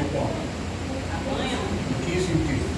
Em que sentido?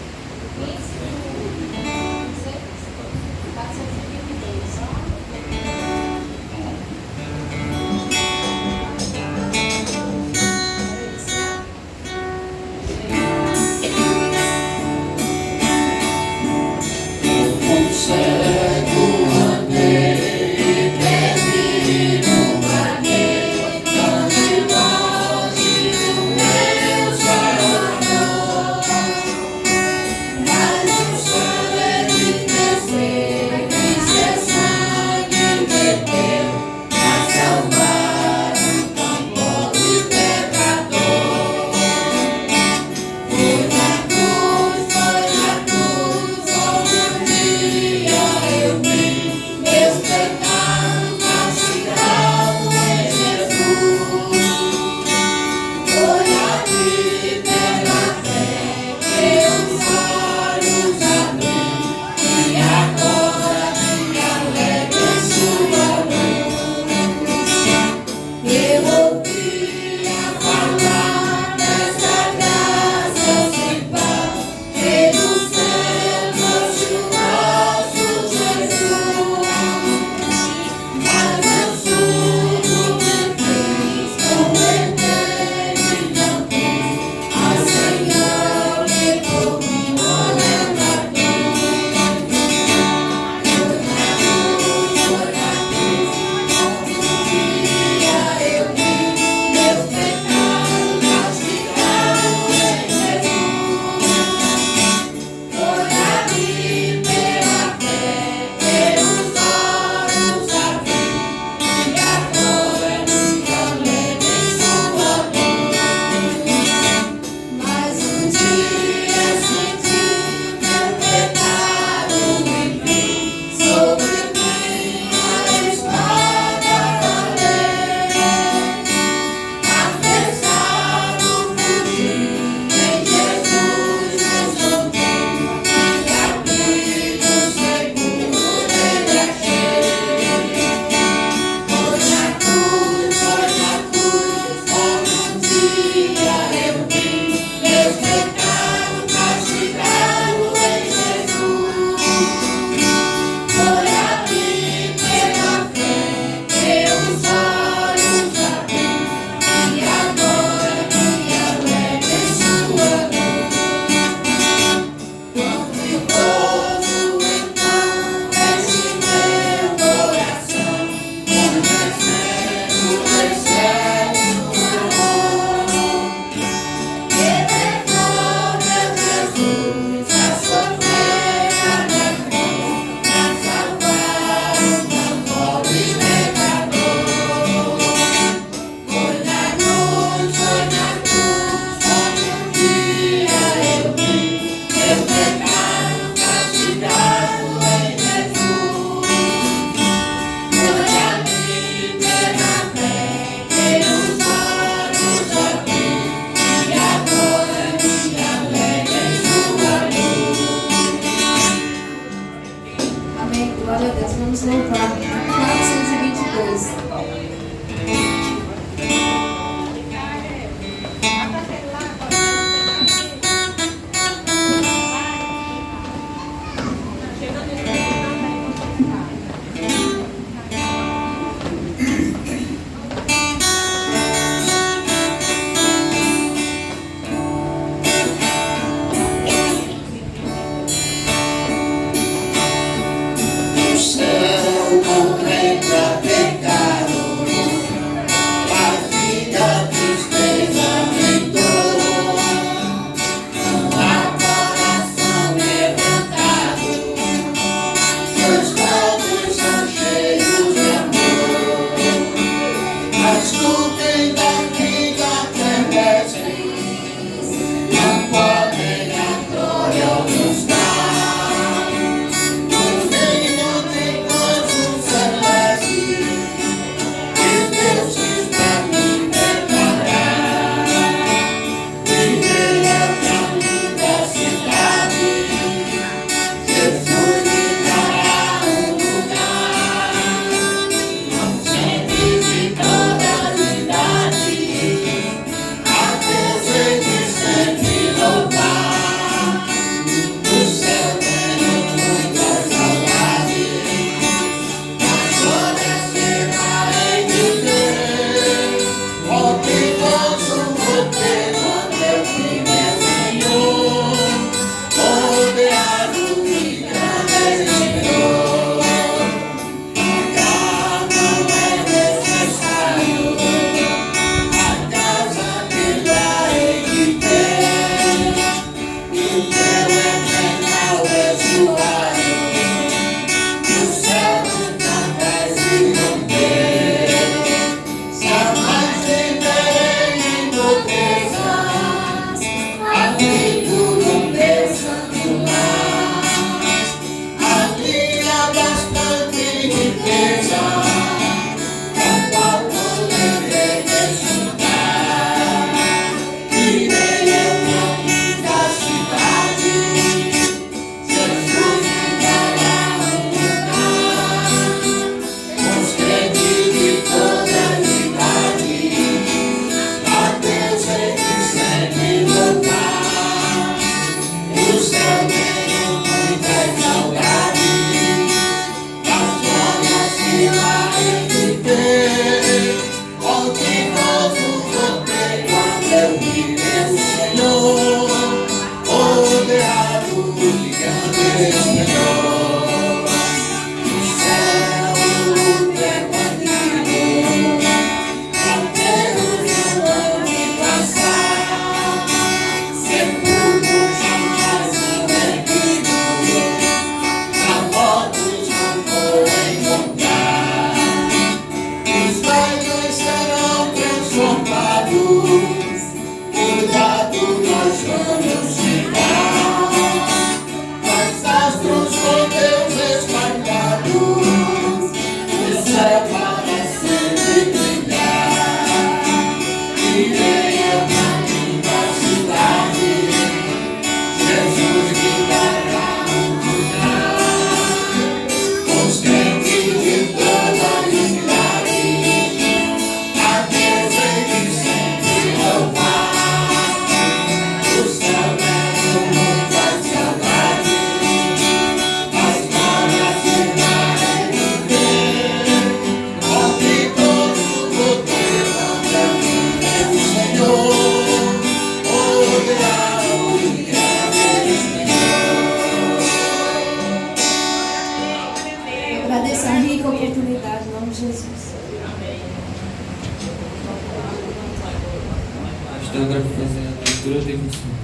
mistura tem que...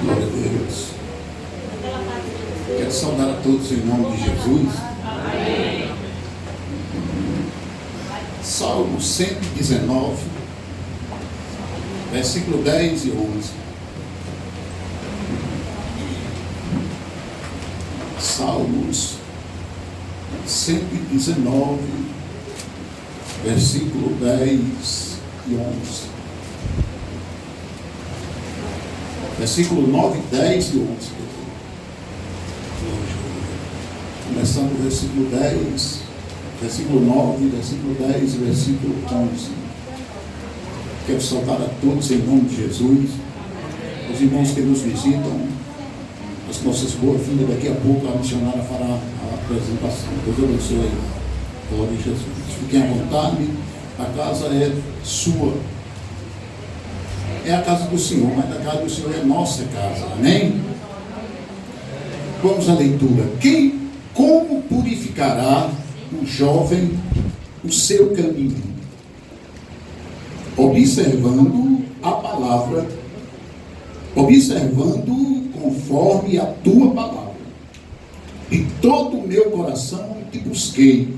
Glória a Deus. Quero saudar a todos em nome de Jesus. Salmo 119, versículo 10 e 11. Salmos 119, versículo 10 e 11. Versículo 9, 10 e 11. Começando o versículo 10, versículo 9, versículo 10 e versículo 11. Quero saudar a todos em nome de Jesus. Os irmãos que nos visitam, as nossas boas-vindas. Daqui a pouco a missionária fará a apresentação. Deus abençoe. Glória a Jesus. Fiquem à vontade. A casa é sua. É a casa do Senhor, mas a casa do Senhor é nossa casa. Amém? Vamos à leitura. Como purificará o jovem o seu caminho? Observando a palavra, observando conforme a tua palavra. E todo o meu coração te busquei.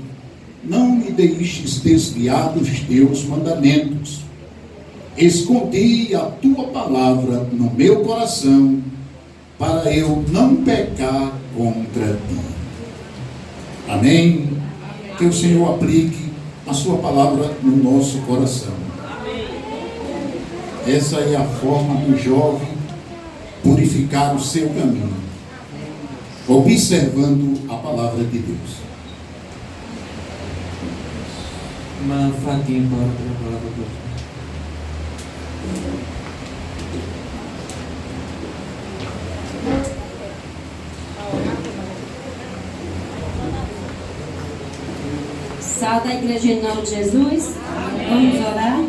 Não me deixes desviar dos teus mandamentos. Escondi a tua palavra no meu coração, para eu não pecar contra ti. Amém? Que o Senhor aplique a sua palavra no nosso coração. Essa é a forma do jovem purificar o seu caminho, observando a palavra de Deus. Uma faquinha para a palavra de Deus. Salve a igreja em nome de Jesus. Vamos orar.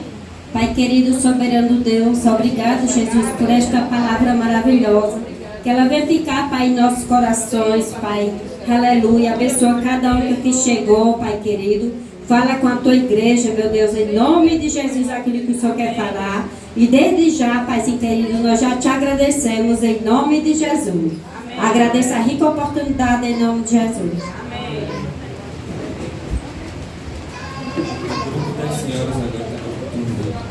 Pai querido, soberano Deus, obrigado, Jesus, por esta palavra maravilhosa. Que ela venha ficar, Pai, em nossos corações, Pai. Aleluia. Abençoa cada um que aqui chegou, Pai querido. Fala com a tua igreja, meu Deus, em nome de Jesus, aquilo que o Senhor quer falar. E desde já, Paizinho querido, nós já te agradecemos em nome de Jesus. Amém. Agradeço a rica oportunidade em nome de Jesus. Amém. Das senhoras agora está a oportunidade.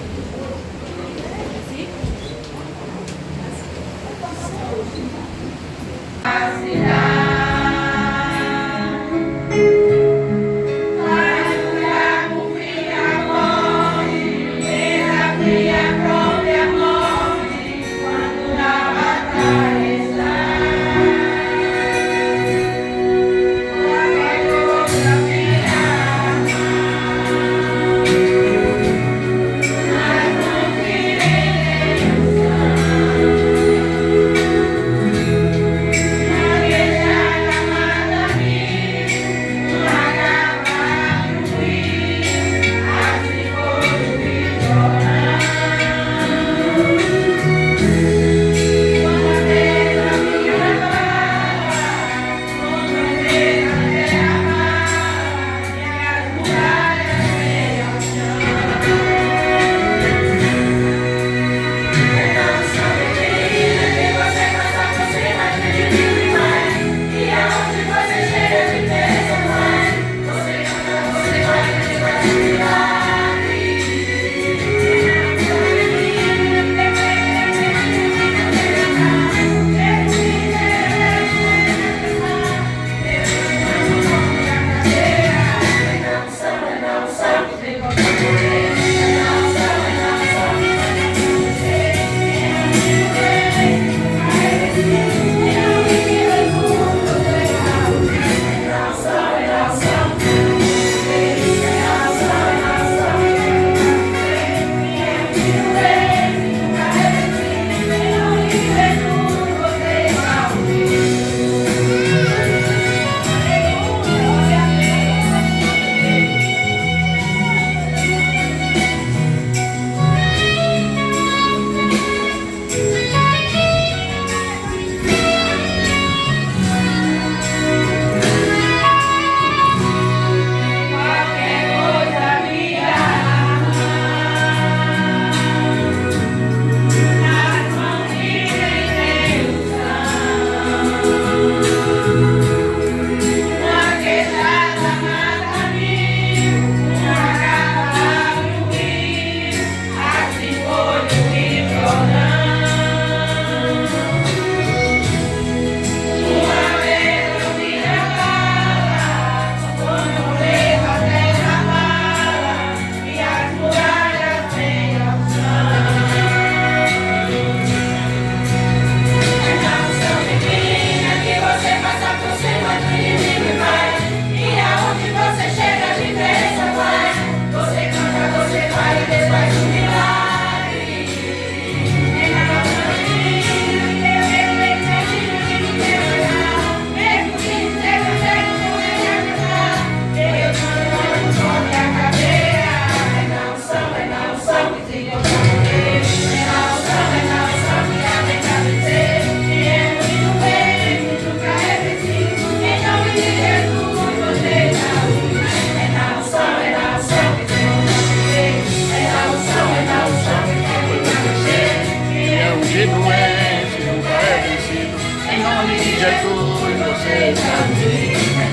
Jesus, você está aqui. É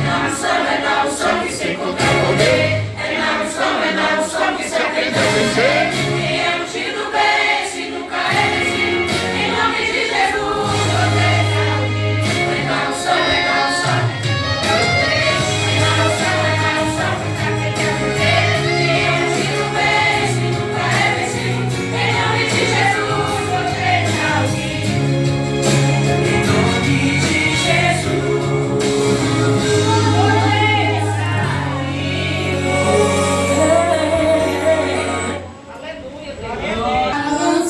na unção que se encontra o poder. É na unção que se aprende a vencer. Quem é ungido vence, nunca é vencido. Em nome de Jesus, você está aqui. É na unção que se encontra o poder. É na unção que se aprende a vencer. Quem é ungido vence, nunca é vencido. Em nome de Jesus, você está aqui. Em nome de Jesus, você está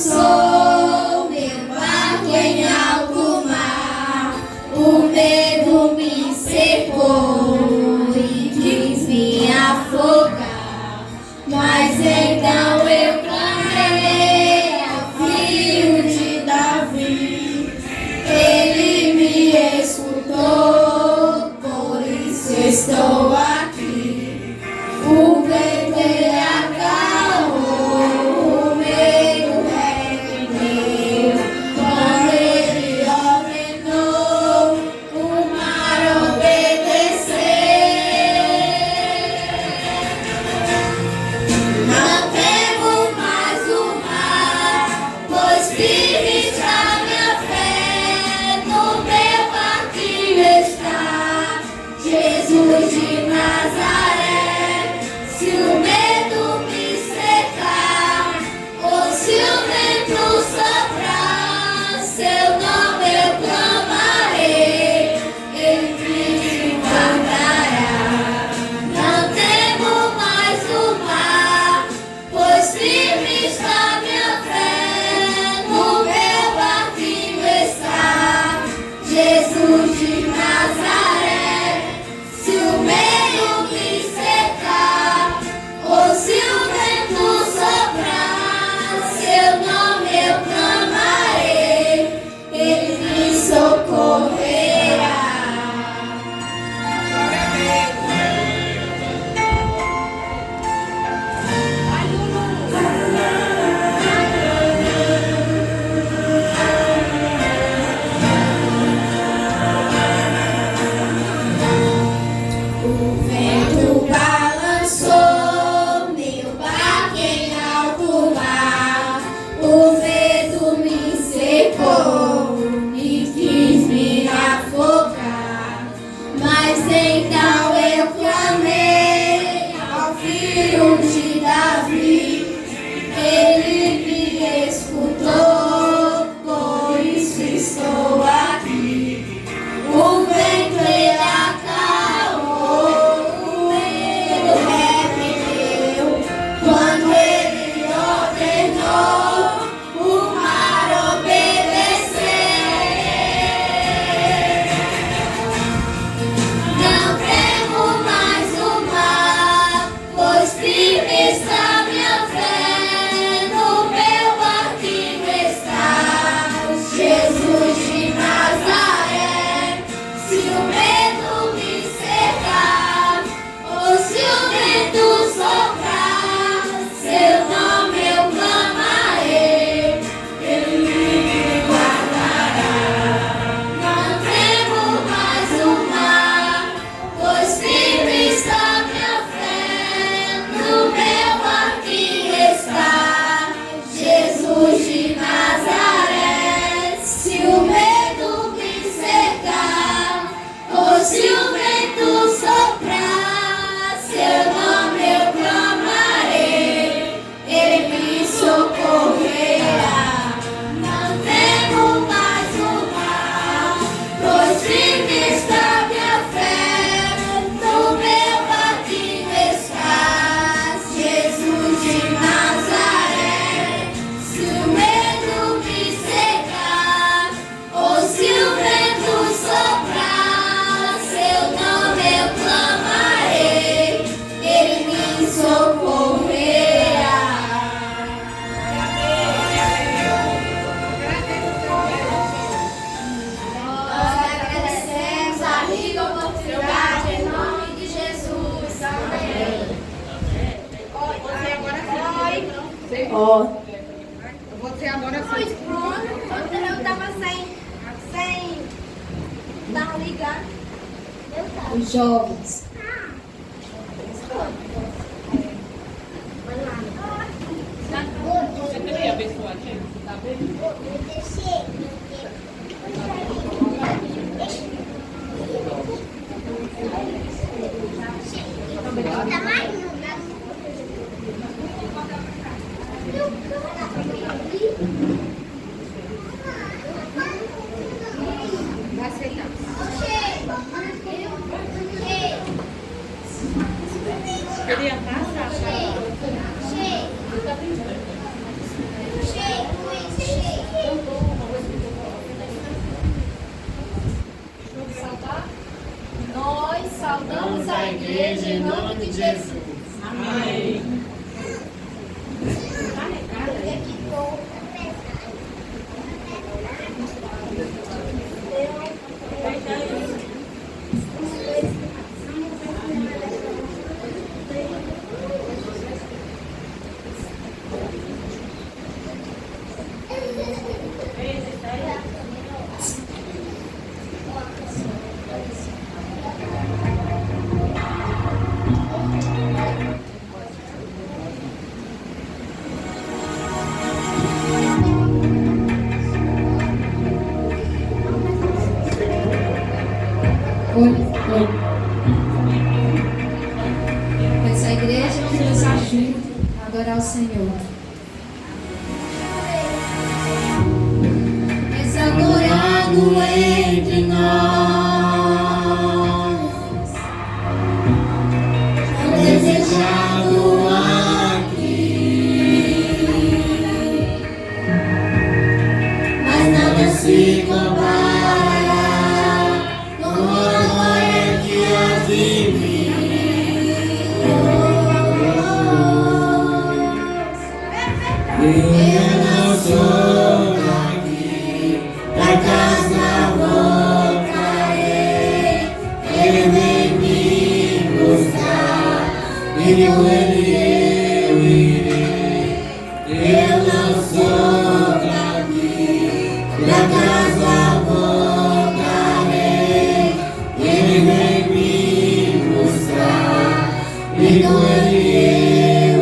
Lançou meu barco em alto mar, o medo me cercou e quis me afogar, mas então eu clamei ao filho de Davi, ele me escutou, por isso estou aqui. O vento ele acalmou, o medo repreendeu, quando ele ordenou, o mar obedeceu. Não temo mais o mar, pois firme está minha fé, no meu barquinho está Jesus de Nazaré. Se o medo me cercar, ou se o vento soprar, seu nome eu clamarei, ele me guardará. Não temo mais o mar, pois firme está minha fé, no meu barquinho está Jesus de Nazaré. Se o medo me cercar, ou se o vento soprar, seu nome eu clamarei, ele me socorrerá. O vento balançou meu barco em alto mar, o medo me cercou e quis me afogar, mas então eu clamei ao filho de Davi, ele me escutou, por isso estou aqui. O vento ele acalmou, o medo repreendeu, quando ele ordenou, o mar obedeceu. Não temo mais o mar, pois firme está minha fé, no meu barquinho está Jesus de Nazaré. Se o medo me cercar, ou se o vento soprar, seu nome eu clamarei, ele me guardará. Não temo mais o mar, pois firme está minha fé, no meu barquinho está Jesus de Nazaré. Se o medo me cercar, ou se o vento soprar, seu nome eu clamarei, ele me socorrerá. Não temo mais o mar, pois firme está minha fé, no meu barquinho está Jesus de Nazaré. Se o medo me cercar, ou se o vento soprar, seu nome eu clamarei, ele me socorrerá. Nós agradecemos a rica oportunidade em nome de Jesus. Amém. Você agora foi. Pronto, eu tava sem Os jovens. Você queria abençoar aqui? Tá vendo? Queria passar. Nós saudamos a igreja em nome de Jesus. Amém. Essa igreja que nos ajuda a adorar o Senhor. És adorado entre nós, tão desejado aqui, mas nada se compara com a glória que há de mim. Eu não sou daqui, da casa voltarei. Ele vem me buscar, e com ele eu irei. Eu não sou daqui, da casa voltarei. Ele vem me buscar, e com ele eu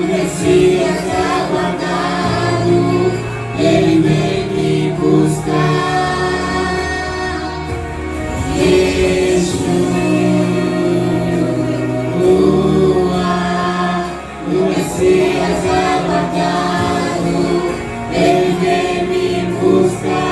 Messias aguardado, ele vem me buscar. Yeshua, o Messias aguardado, ele vem me buscar.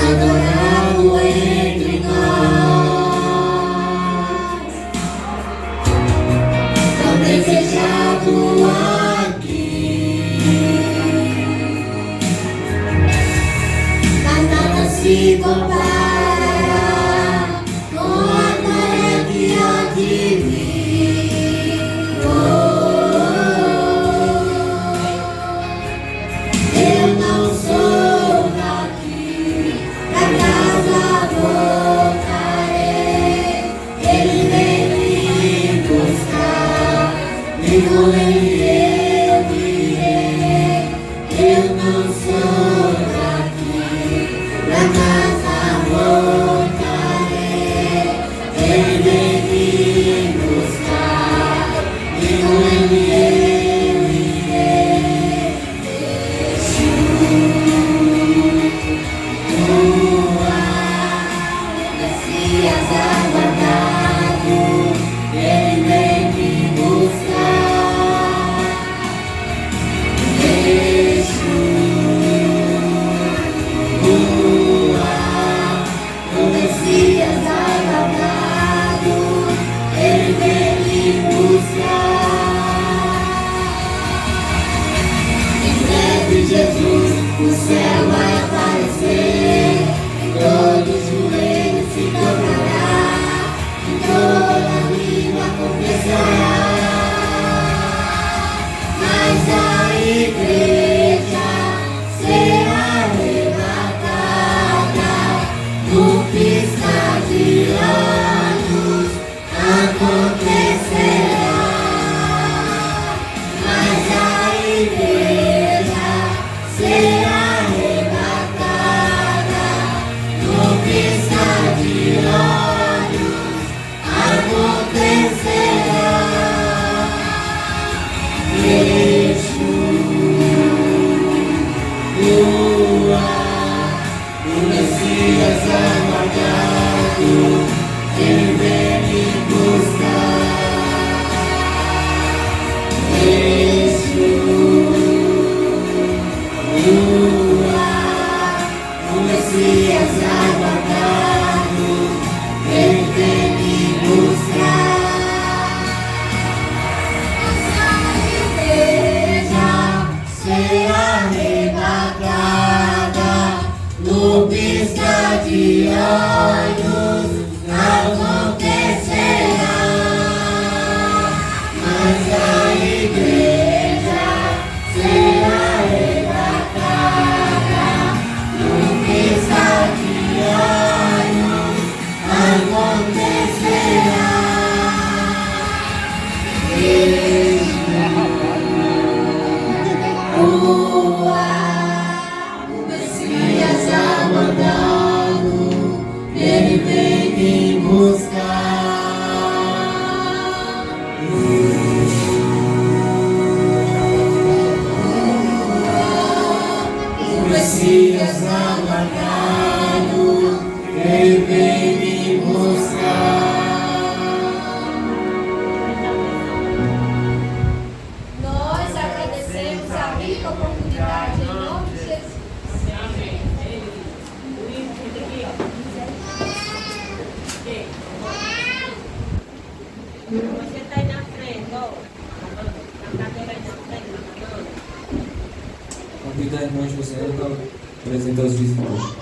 Adorado entre nós, tão desejado aqui, mas nada se compara com a glória que há de mim. Eu não sou voltarei, ele vem me buscar, e com ele eu irei. Eu não sou daqui, da casa voltarei, ele vem me buscar, e com ele eu irei. Messias aguardado, ele vem me buscar. Yeshua, o Messias aguardado, ele vem me buscar. Em breve Jesus, o céu vai aparecer, e todo joelho se dobrará, e arrebatada, no piscar de olhos acontecerá. Mas a igreja será arrebatada, no piscar de olhos acontecerá. O Messias aguardado, ele vem me buscar. O Messias aguardado, ele vem me buscar. Nós agradecemos a rica oportunidade em nome de Jesus. Você está aí na frente, ó. Na cadeira aí na frente, na cadeira. Convido a irmã José para apresentar os visitores.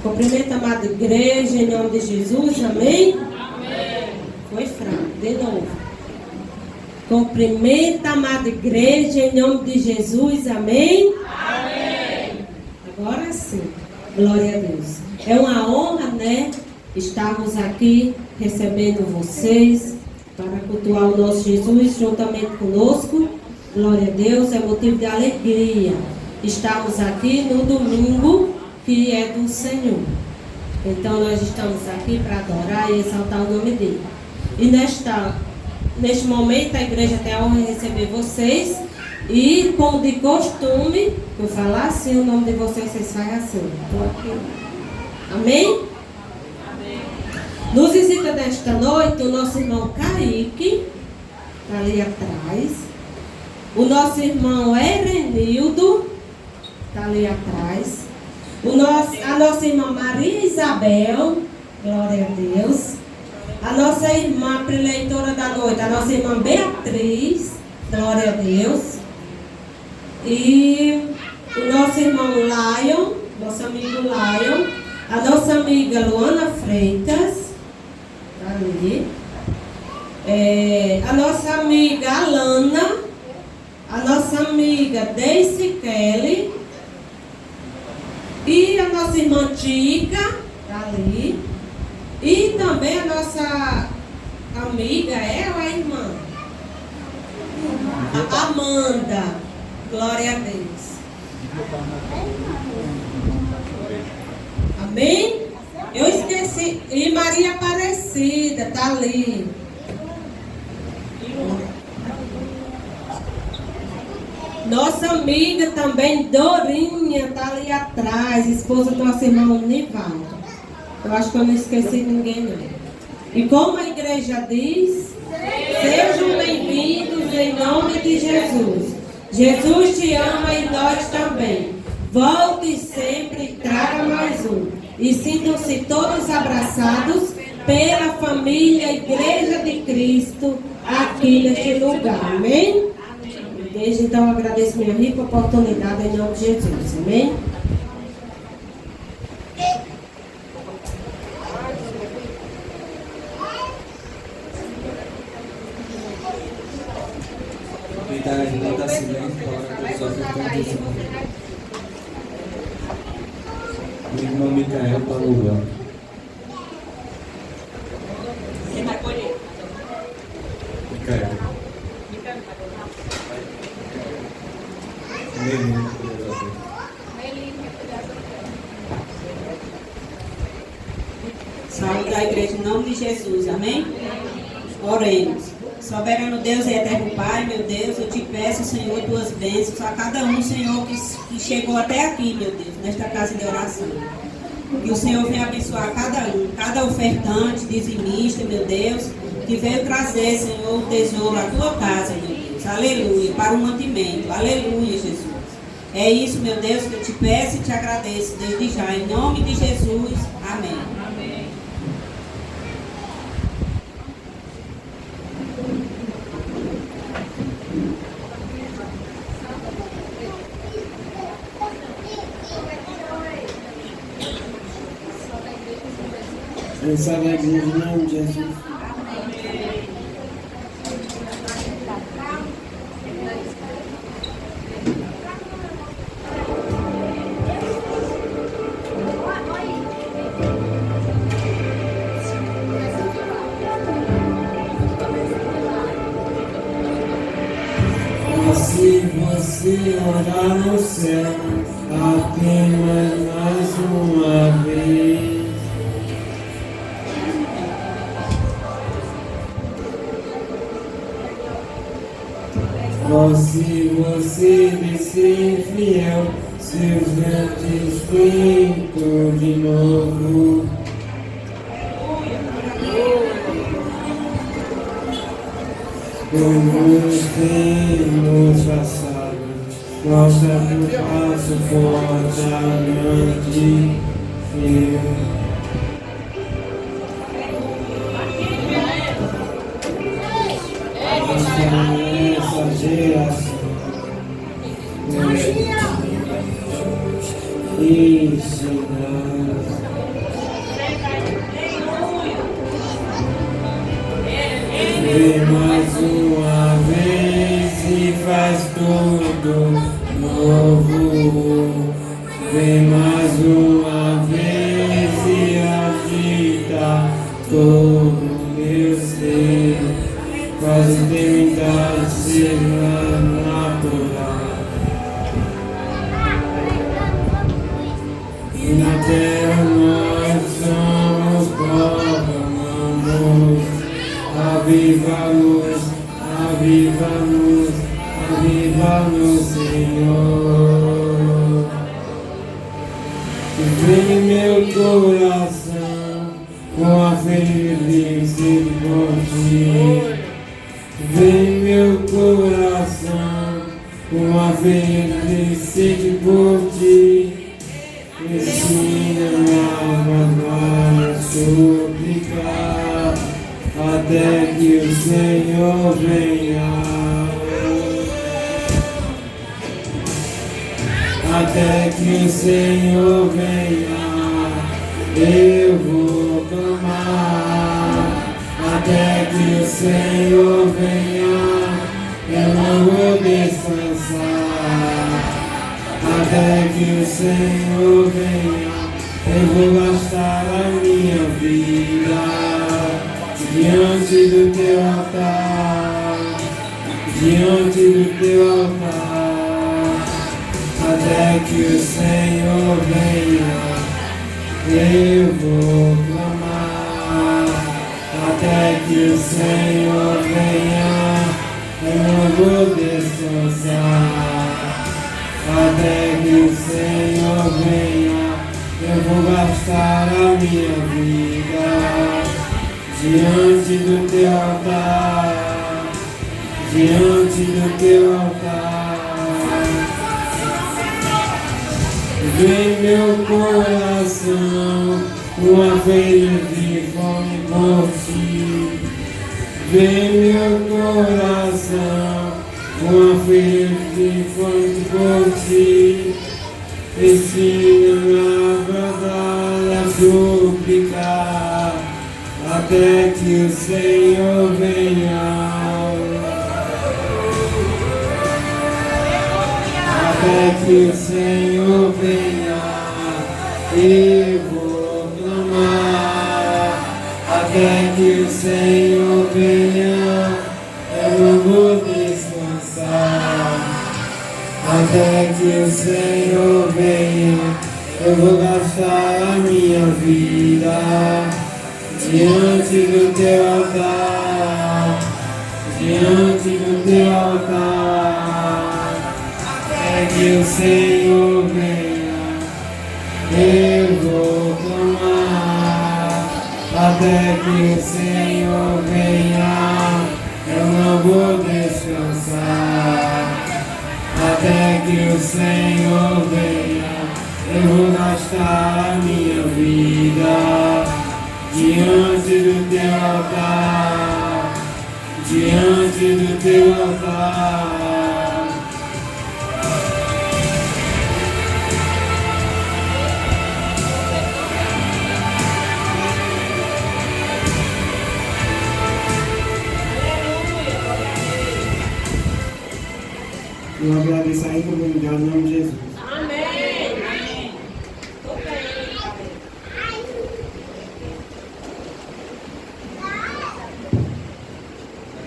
Cumprimento a amada igreja, em nome de Jesus, amém? Amém. Foi fraco, de novo. Cumprimento a amada igreja, em nome de Jesus, amém? Amém. Agora sim, glória a Deus. É uma honra, né, estarmos aqui recebendo vocês para cultuar o nosso Jesus juntamente conosco. Glória a Deus, é motivo de alegria. Estamos aqui no domingo que é do Senhor. Então nós estamos aqui para adorar e exaltar o nome dele. E neste momento a igreja tem a honra de receber vocês. E como de costume, eu falar assim o nome de vocês fazem assim. Estou aqui. Amém? Amém. Nos visita nesta noite o nosso irmão Kaique, está ali atrás. O nosso irmão Erenildo, está ali atrás. A nossa irmã Maria Isabel, glória a Deus. A nossa irmã preleitora da noite, a nossa irmã Beatriz, glória a Deus. E o nosso irmão Lion, nosso amigo Lion. A nossa amiga Luana Freitas, tá ali. A nossa amiga Alana. A nossa amiga Daisy Kelly. E a nossa irmã Tica, está ali. E também a nossa amiga, ela, a irmã a Amanda. Glória a Deus. Amém? Eu esqueci. E Maria Aparecida, está ali. Nossa amiga também, Dorinha, está ali atrás, esposa do nosso irmão Nivaldo. Eu acho que eu não esqueci ninguém, não. E como a igreja diz, sejam bem-vindos em nome de Jesus. Jesus te ama e nós também. Volte sempre e traga mais um. E sintam-se todos abraçados pela família Igreja de Cristo aqui neste lugar. Amém? Desde então eu agradeço minha rica oportunidade em nome de Jesus. Amém? Convidar a irmã da silêncio para os ofertantes. O irmão Micael para o lugar. Quem vai colher? Micael. Saúde da igreja em nome de Jesus, amém? Oremos. Soberano Deus e eterno Pai, meu Deus, eu te peço, Senhor, tuas bênçãos a cada um, Senhor, que chegou até aqui, meu Deus, nesta casa de oração. Que o Senhor venha abençoar cada um, cada ofertante, dizimista, meu Deus, que veio trazer, Senhor, o tesouro à tua casa, meu Deus. Aleluia, para o mantimento. Aleluia, Jesus. É isso, meu Deus, que eu te peço e te agradeço desde já. Em nome de Jesus. Amém. Amém. Abençoa a igreja em nome de Jesus. Se você orar no céu apenas mais uma vez, ou se você descer infiel, seus dentes tentam de novo. Como temos passado, nossa passo fortemente fiel. Essa geração ensinar. Vem mais uma vez e faz tudo novo. Vem mais uma vez e agita todo meu ser. Faz eternidade ser natural. E na terra nós somos proclamamos. Aviva-nos, aviva-nos, aviva-nos, Senhor. Vem meu coração com a felicidade por ti. Vem meu coração com a felicidade por ti. Ensina-me a amar e suplicar até que o Senhor venha. Até que o Senhor venha, eu vou clamar. Até que o Senhor venha, eu não vou descansar. Até que o Senhor venha, eu vou gastar a minha vida diante do teu altar, diante do teu altar. Até que o Senhor venha, eu vou clamar. Até que o Senhor venha, eu não vou descansar. Até que o Senhor venha, eu vou gastar a minha vida diante do teu altar, diante do teu altar. Vem meu coração, uma vez de fome por ti. Vem meu coração, uma vez de fome por ti. Ensina-me a bradar, a suplicar, até que o Senhor venha. Até que o Senhor venha, eu vou clamar. Até que o Senhor venha, eu não vou descansar. Até que o Senhor venha, eu vou gastar a minha vida diante do teu altar, diante do teu altar. Até que o Senhor venha, eu vou clamar. Até que o Senhor venha, eu não vou descansar. Até que o Senhor venha, eu vou gastar a minha vida diante do teu altar, diante do teu altar. Eu agradeço aí por me dar em nome de Jesus. Amém.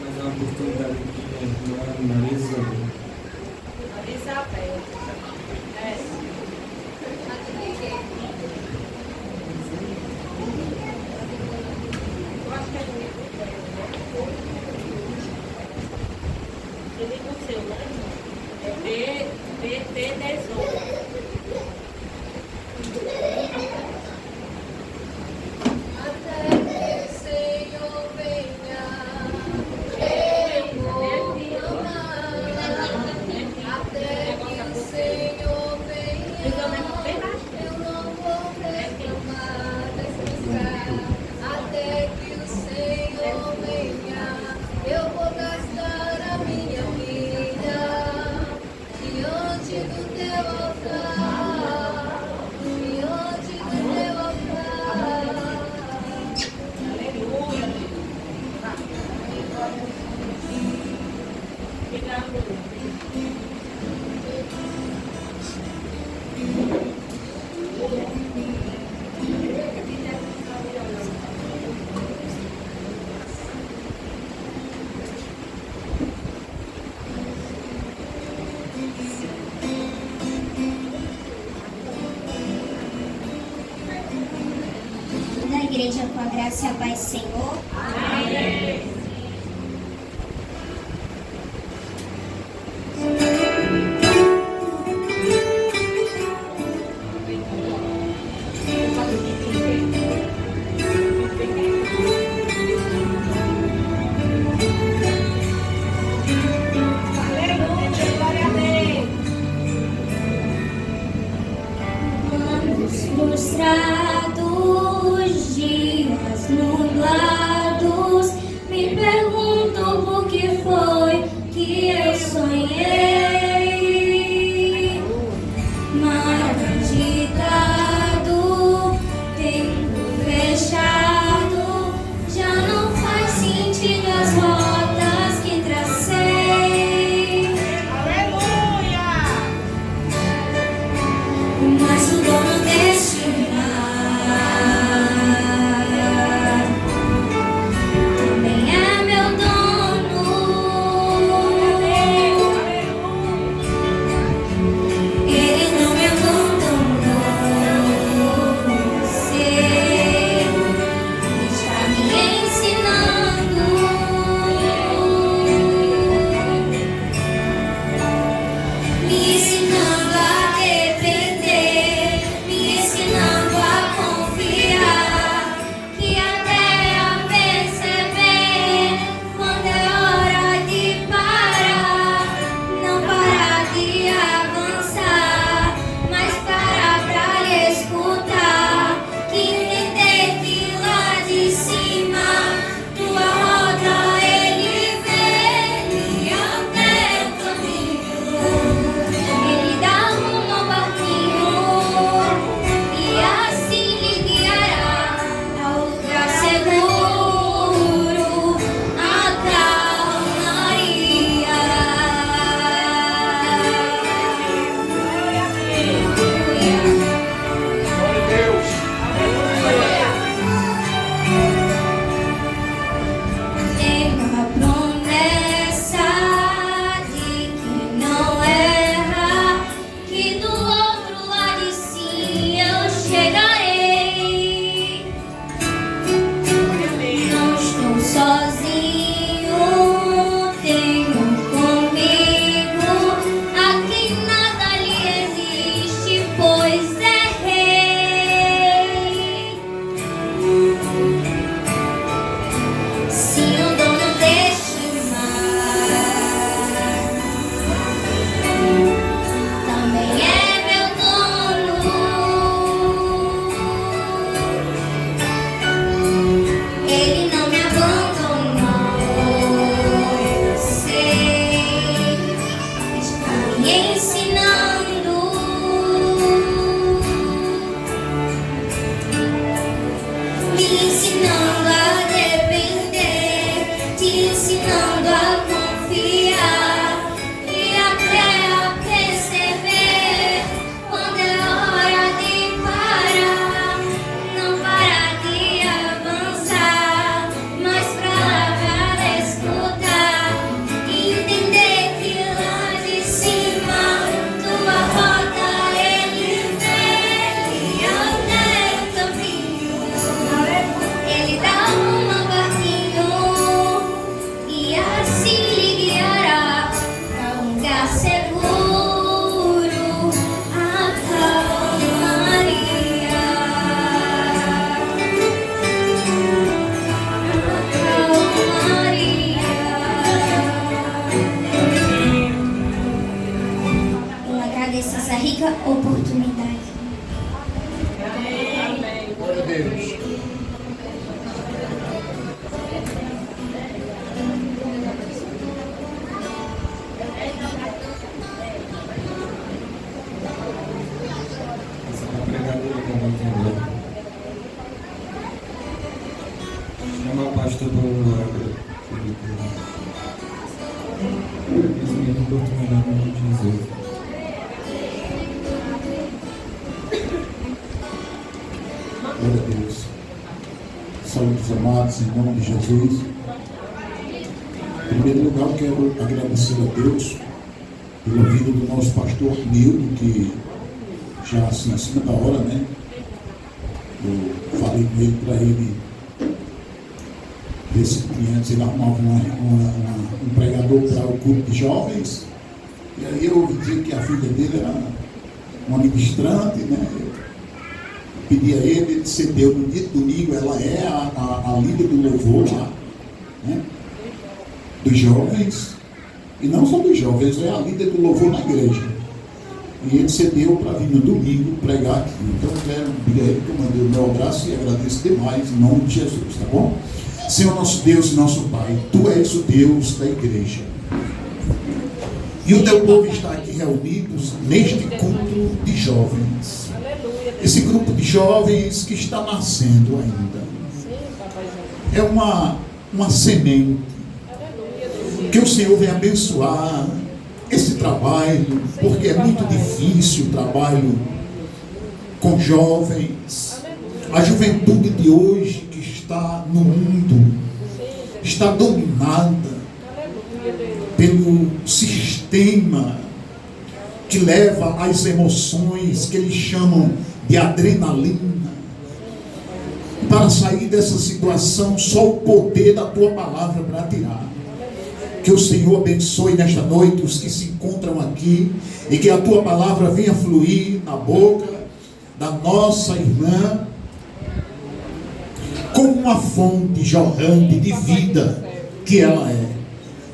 Mais uma oportunidade aqui, irmã Marisa. Isabel. Ele no seu, né? É BT18. Até que o Senhor venha, eu vou clamar. Até que o Senhor venha, eu não vou reclamar, descansar. Até que o Senhor venha, eu vou gastar a minha vida diante do teu altar, diante do teu altar. Da igreja com a graça e a paz do Senhor. Frustrados, dias nublados, me Misericórdia em nome de Jesus. Glória a Deus. Saúde dos amados, em nome de Jesus. Em primeiro lugar, eu quero agradecer a Deus pela vida do nosso pastor Nildo, que já assim, acima da hora, né? Eu falei com ele para ele ver se antes ele arrumava um pregador para o culto de jovens. E aí eu ouvi dizer que a filha dele era uma ministrante, né? Pedi a ele cedeu no dia de domingo, ela é a líder do louvor lá, né? Dos jovens, e não só dos jovens, é a líder do louvor na igreja. E ele cedeu para vir no domingo pregar aqui. Então eu quero pedir a ele que eu mandei o meu abraço e agradeço demais em nome de Jesus, tá bom? Senhor nosso Deus e nosso Pai, Tu és o Deus da igreja. E o Teu povo está aqui reunidos neste culto de jovens. Esse grupo de jovens que está nascendo ainda. É uma semente que o Senhor vem abençoar esse trabalho, porque é muito difícil o trabalho com jovens. A juventude de hoje que está no mundo está dominada pelo sistema que leva às emoções que eles chamam de adrenalina. Para sair dessa situação, só o poder da Tua palavra para tirar. Que o Senhor abençoe nesta noite os que se encontram aqui e que a Tua palavra venha fluir na boca da nossa irmã como uma fonte jorrante de vida que ela é.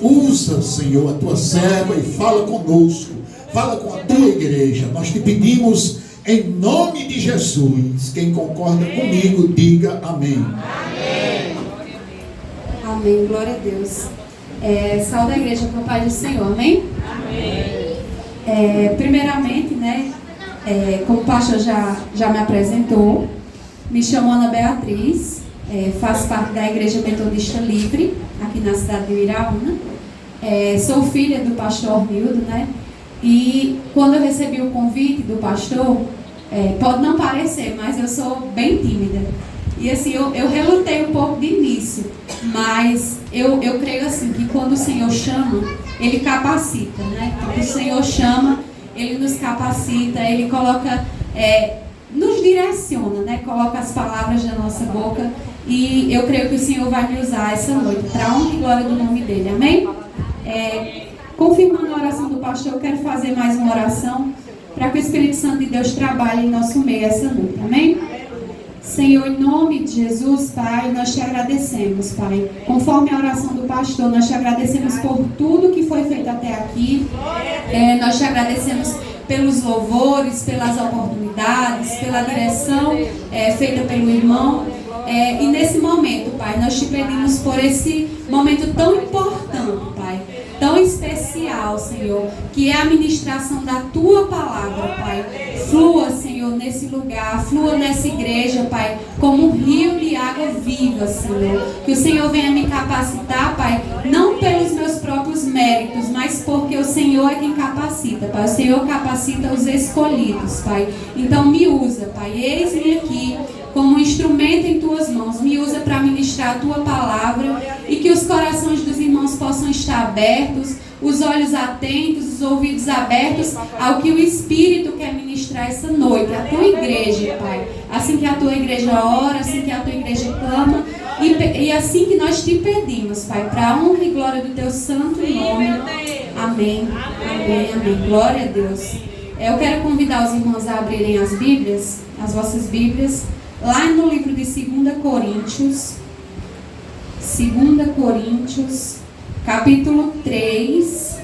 Usa, Senhor, a Tua serva e fala conosco, fala com a Tua igreja. Nós te pedimos em nome de Jesus. Quem concorda comigo, diga amém. Amém, glória a Deus. Saúde a igreja com a paz do Senhor, amém? Primeiramente, né, como o pastor já me apresentou, me chamo Ana Beatriz, faço parte da Igreja Metodista Livre, aqui na cidade de Iraúna. Sou filha do pastor Nildo, né? E quando eu recebi o convite do pastor, pode não parecer, mas eu sou bem tímida. E assim, eu relutei um pouco de início, mas eu creio assim, que quando o Senhor chama, Ele capacita, né? Quando o Senhor chama, Ele nos capacita, Ele coloca, nos direciona, né? Coloca as palavras na nossa boca. E eu creio que o Senhor vai me usar essa noite, para a honra e glória do nome dEle, amém? Confirmando a oração do pastor, eu quero fazer mais uma oração, para que o Espírito Santo de Deus trabalhe em nosso meio essa noite, amém? Senhor, em nome de Jesus, Pai, nós te agradecemos, Pai. Conforme a oração do pastor, nós te agradecemos por tudo que foi feito até aqui. Nós te agradecemos pelos louvores, pelas oportunidades, pela direção feita pelo irmão. E nesse momento, Pai, nós te pedimos por esse momento tão importante, Pai, tão especial, Senhor, que é a ministração da Tua palavra, Pai. Flua, Senhor, nesse lugar, flua nessa igreja, Pai, como um rio de água viva, Senhor. Que o Senhor venha me capacitar, Pai, não pelos meus próprios méritos, mas porque o Senhor é quem capacita, Pai. O Senhor capacita os escolhidos, Pai. Então me usa, Pai, eis-me aqui como um instrumento em Tuas mãos. Me usa para ministrar a Tua palavra e que os corações dos irmãos possam estar abertos, os olhos atentos, os ouvidos abertos ao que o Espírito quer ministrar essa noite, a Tua igreja, Pai. Assim que a Tua igreja ora, assim que a Tua igreja clama e assim que nós te pedimos, Pai, para a honra e glória do Teu santo nome. Amém, amém, amém. Glória a Deus. Eu quero convidar os irmãos a abrirem as Bíblias, as vossas Bíblias, lá no livro de 2 Coríntios, capítulo 3,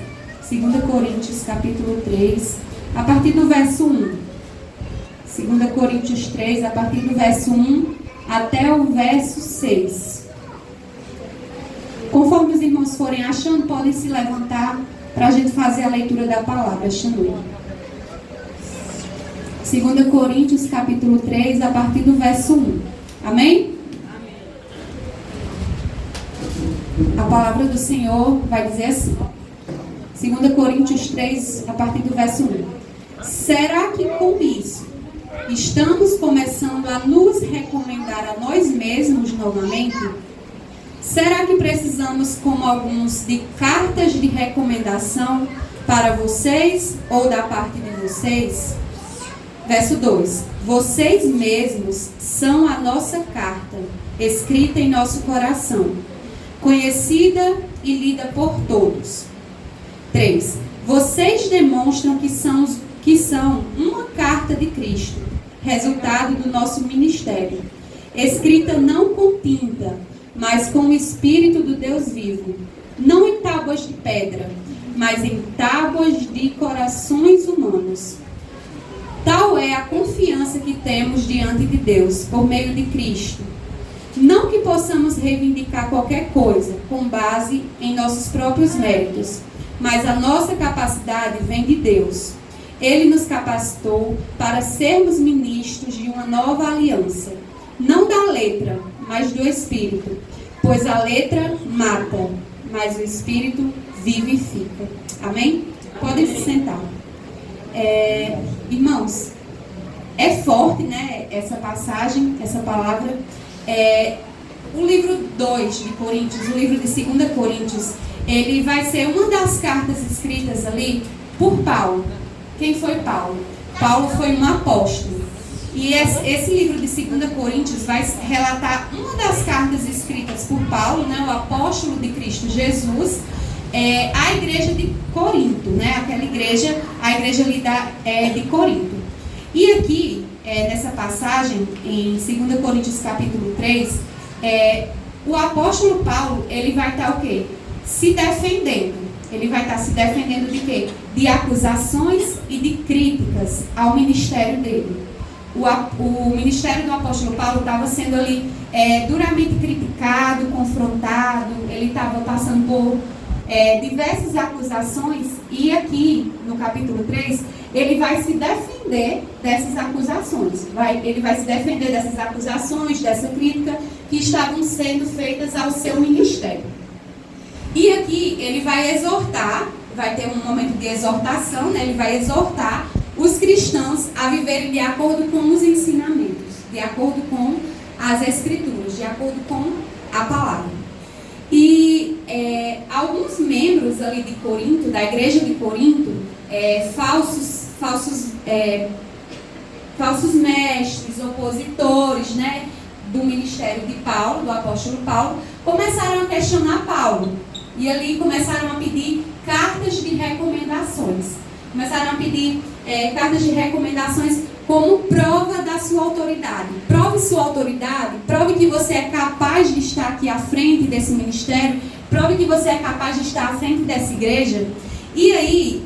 2 Coríntios, capítulo 3, a partir do verso 1. 2 Coríntios 3, a partir do verso 1 até o verso 6. Conforme os irmãos forem achando, podem se levantar para a gente fazer a leitura da palavra esta noite. 2 Coríntios, capítulo 3, a partir do verso 1. Amém? A palavra do Senhor vai dizer assim: 2 Coríntios 3, a partir do verso 1. Será que com isso estamos começando a nos recomendar a nós mesmos novamente? Será que precisamos, como alguns, de cartas de recomendação para vocês ou da parte de vocês? Verso 2. Vocês mesmos são a nossa carta, escrita em nosso coração, conhecida e lida por todos. 3. Vocês demonstram que são uma carta de Cristo, resultado do nosso ministério, escrita não com tinta, mas com o Espírito do Deus vivo, não em tábuas de pedra, mas em tábuas de corações humanos. Tal é a confiança que temos diante de Deus, por meio de Cristo. Não que possamos reivindicar qualquer coisa com base em nossos próprios méritos, mas a nossa capacidade vem de Deus. Ele nos capacitou para sermos ministros de uma nova aliança, não da letra, mas do Espírito, pois a letra mata, mas o Espírito vivifica. Amém? Podem se sentar. Irmãos, é forte, né, essa passagem, essa palavra. O livro 2 de Coríntios, o livro de 2 Coríntios, ele vai ser uma das cartas escritas ali por Paulo. Quem foi Paulo? Paulo foi um apóstolo. E esse livro de 2 Coríntios vai relatar uma das cartas escritas por Paulo, né, o apóstolo de Cristo Jesus, à igreja de Corinto, né, aquela igreja, a igreja ali de Corinto. E aqui, nessa passagem, em 2 Coríntios capítulo 3, o apóstolo Paulo, ele vai estar o quê? Se defendendo. Ele vai estar se defendendo de quê? De acusações e de críticas ao ministério dele. O ministério do apóstolo Paulo estava sendo ali duramente criticado, confrontado, ele estava passando por diversas acusações, e aqui no capítulo 3 ele vai se defender dessas acusações, ele vai se defender dessas acusações, dessa crítica que estavam sendo feitas ao seu ministério. E aqui ele vai exortar, vai ter um momento de exortação, né? Ele vai exortar os cristãos a viverem de acordo com os ensinamentos, de acordo com as escrituras, de acordo com a palavra. E alguns membros ali de Corinto, da igreja de Corinto, falsos mestres, opositores, né, do ministério de Paulo, do apóstolo Paulo, começaram a questionar Paulo. E ali começaram a pedir cartas de recomendações. Começaram a pedir cartas de recomendações como prova da sua autoridade. Prove sua autoridade, prove que você é capaz de estar aqui à frente desse ministério, prove que você é capaz de estar à frente dessa igreja. E aí,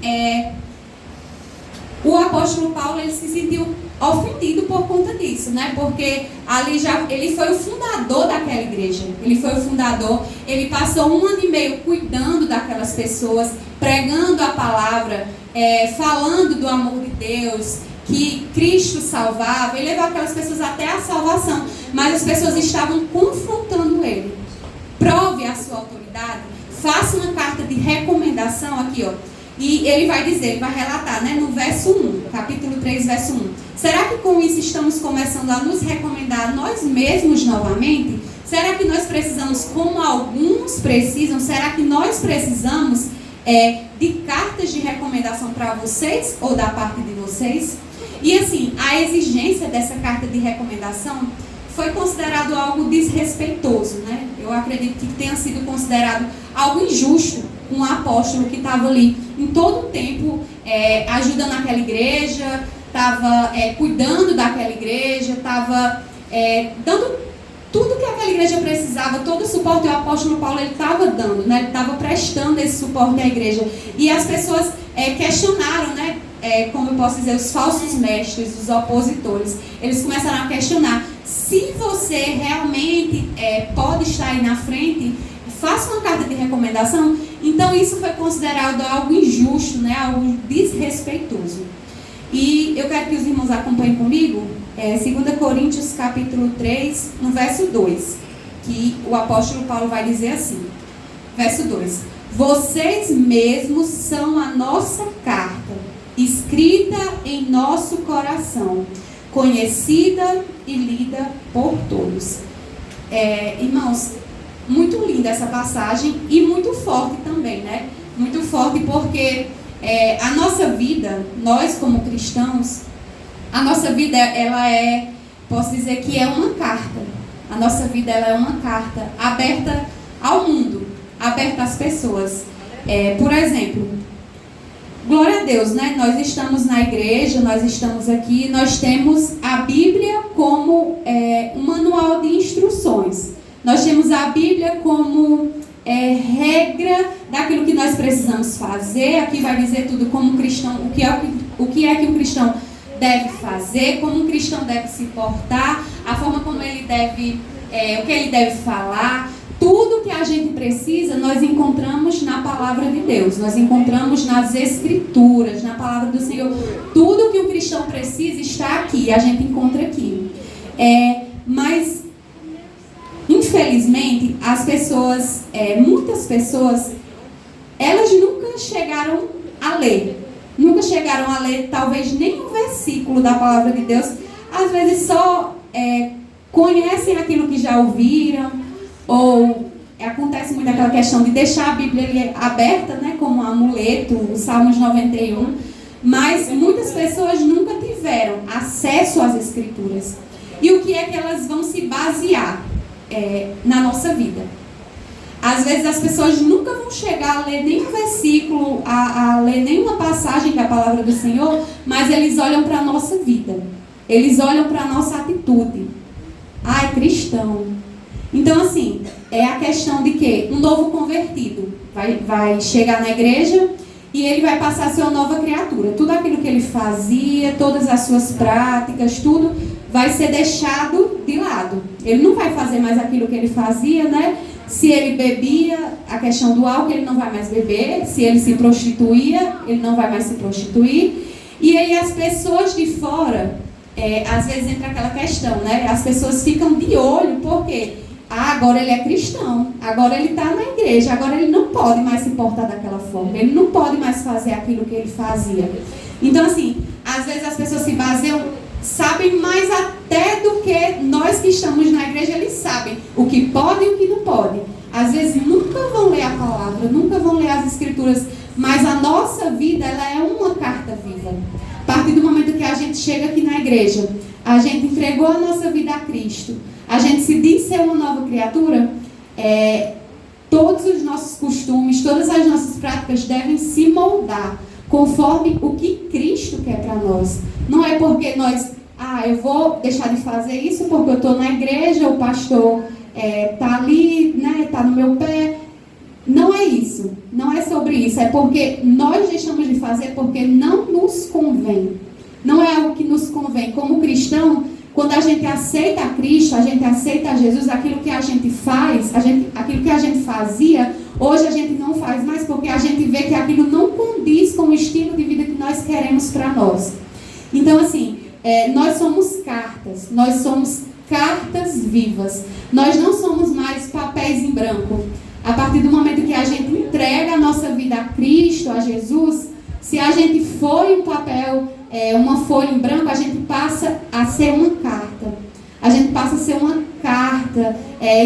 o apóstolo Paulo, ele se sentiu ofendido por conta disso, né? Porque ali ele foi o fundador daquela igreja. Ele foi o fundador, ele passou 1 ano e meio cuidando daquelas pessoas, pregando a palavra, falando do amor de Deus, que Cristo salvava, e levou aquelas pessoas até a salvação. Mas as pessoas estavam confrontando ele. Prove a sua autoridade, faça uma carta de recomendação aqui, ó. E ele vai dizer, ele vai relatar, né, no verso 1, capítulo 3, verso 1. Será que com isso estamos começando a nos recomendar a nós mesmos novamente? Será que nós precisamos, como alguns precisam, será que nós precisamos de cartas de recomendação para vocês ou da parte de vocês? E assim, a exigência dessa carta de recomendação foi considerado algo desrespeitoso, né? Eu acredito que tenha sido considerado algo injusto. Um apóstolo que estava ali em todo o tempo ajudando aquela igreja, estava cuidando daquela igreja, estava dando tudo que aquela igreja precisava, todo o suporte. O apóstolo Paulo estava dando, né? Ele estava prestando esse suporte à igreja. E as pessoas questionaram, né? Como eu posso dizer, os falsos mestres, os opositores. Eles começaram a questionar se você realmente pode estar aí na frente. Faça uma carta de recomendação. Então isso foi considerado algo injusto, né? Algo desrespeitoso. E eu quero que os irmãos acompanhem comigo 2 Coríntios capítulo 3, no verso 2, que o apóstolo Paulo vai dizer assim, verso 2: Vocês mesmos são a nossa carta, escrita em nosso coração, conhecida e lida por todos. Irmãos, muito linda essa passagem e muito forte também, né? Muito forte porque a nossa vida, nós como cristãos, a nossa vida, ela posso dizer que é uma carta. A nossa vida, ela é uma carta aberta ao mundo, aberta às pessoas. Por exemplo, glória a Deus, né? Nós estamos na igreja, nós estamos aqui, nós temos a Bíblia como um manual de instruções. Nós temos a Bíblia como regra daquilo que nós precisamos fazer. Aqui vai dizer tudo como cristão, o que é que um cristão deve fazer, como um cristão deve se portar, a forma como ele deve, o que ele deve falar. Tudo que a gente precisa, nós encontramos na palavra de Deus, nós encontramos nas Escrituras, na palavra do Senhor. Tudo que o cristão precisa está aqui, a gente encontra aqui. Mas, infelizmente, as pessoas, muitas pessoas, elas nunca chegaram a ler. Nunca chegaram a ler, talvez, nem um versículo da palavra de Deus. Às vezes só conhecem aquilo que já ouviram, ou acontece muito aquela questão de deixar a Bíblia aberta, né, como um amuleto, o Salmos 91. Mas muitas pessoas nunca tiveram acesso às Escrituras. E o que é que elas vão se basear na nossa vida? Às vezes as pessoas nunca vão chegar a ler nenhum versículo, a ler nenhuma passagem da palavra do Senhor, mas eles olham para a nossa vida. Eles olham para a nossa atitude. É cristão. Então, assim, é a questão de que um novo convertido vai chegar na igreja e ele vai passar a ser uma nova criatura. Tudo aquilo que ele fazia, todas as suas práticas, tudo vai ser deixado de lado. Ele não vai fazer mais aquilo que ele fazia, né? Se ele bebia, a questão do álcool, ele não vai mais beber. Se ele se prostituía, ele não vai mais se prostituir. E aí as pessoas de fora, às vezes entra aquela questão, né? As pessoas ficam de olho, porque agora ele é cristão, agora ele está na igreja, agora ele não pode mais se portar daquela forma, ele não pode mais fazer aquilo que ele fazia. Então, assim, às vezes as pessoas se baseiam, sabem mais até do que nós que estamos na igreja, eles sabem o que pode e o que não pode. Às vezes nunca vão ler a palavra, nunca vão ler as Escrituras, mas a nossa vida, ela é uma carta viva. A partir do momento que a gente chega aqui na igreja, a gente entregou a nossa vida a Cristo, a gente se diz ser uma nova criatura, todos os nossos costumes, todas as nossas práticas devem se moldar conforme o que Cristo quer para nós. Não é porque nós, eu vou deixar de fazer isso porque eu estou na igreja, o pastor está ali, né, está no meu pé. Não é isso, não é sobre isso, é porque nós deixamos de fazer porque não nos convém. Não é algo que nos convém. Como cristão, quando a gente aceita a Cristo, a gente aceita a Jesus, aquilo que a gente faz, aquilo que a gente fazia, hoje a gente não faz mais porque a gente vê que aquilo não condiz com o estilo de vida que nós queremos para nós. Então, assim, nós somos cartas vivas. Nós não somos mais papéis em branco. A partir do momento que a gente entrega a nossa vida a Cristo, a Jesus, se a gente for um papel, uma folha em branco, a gente passa a ser uma carta. A gente passa a ser uma carta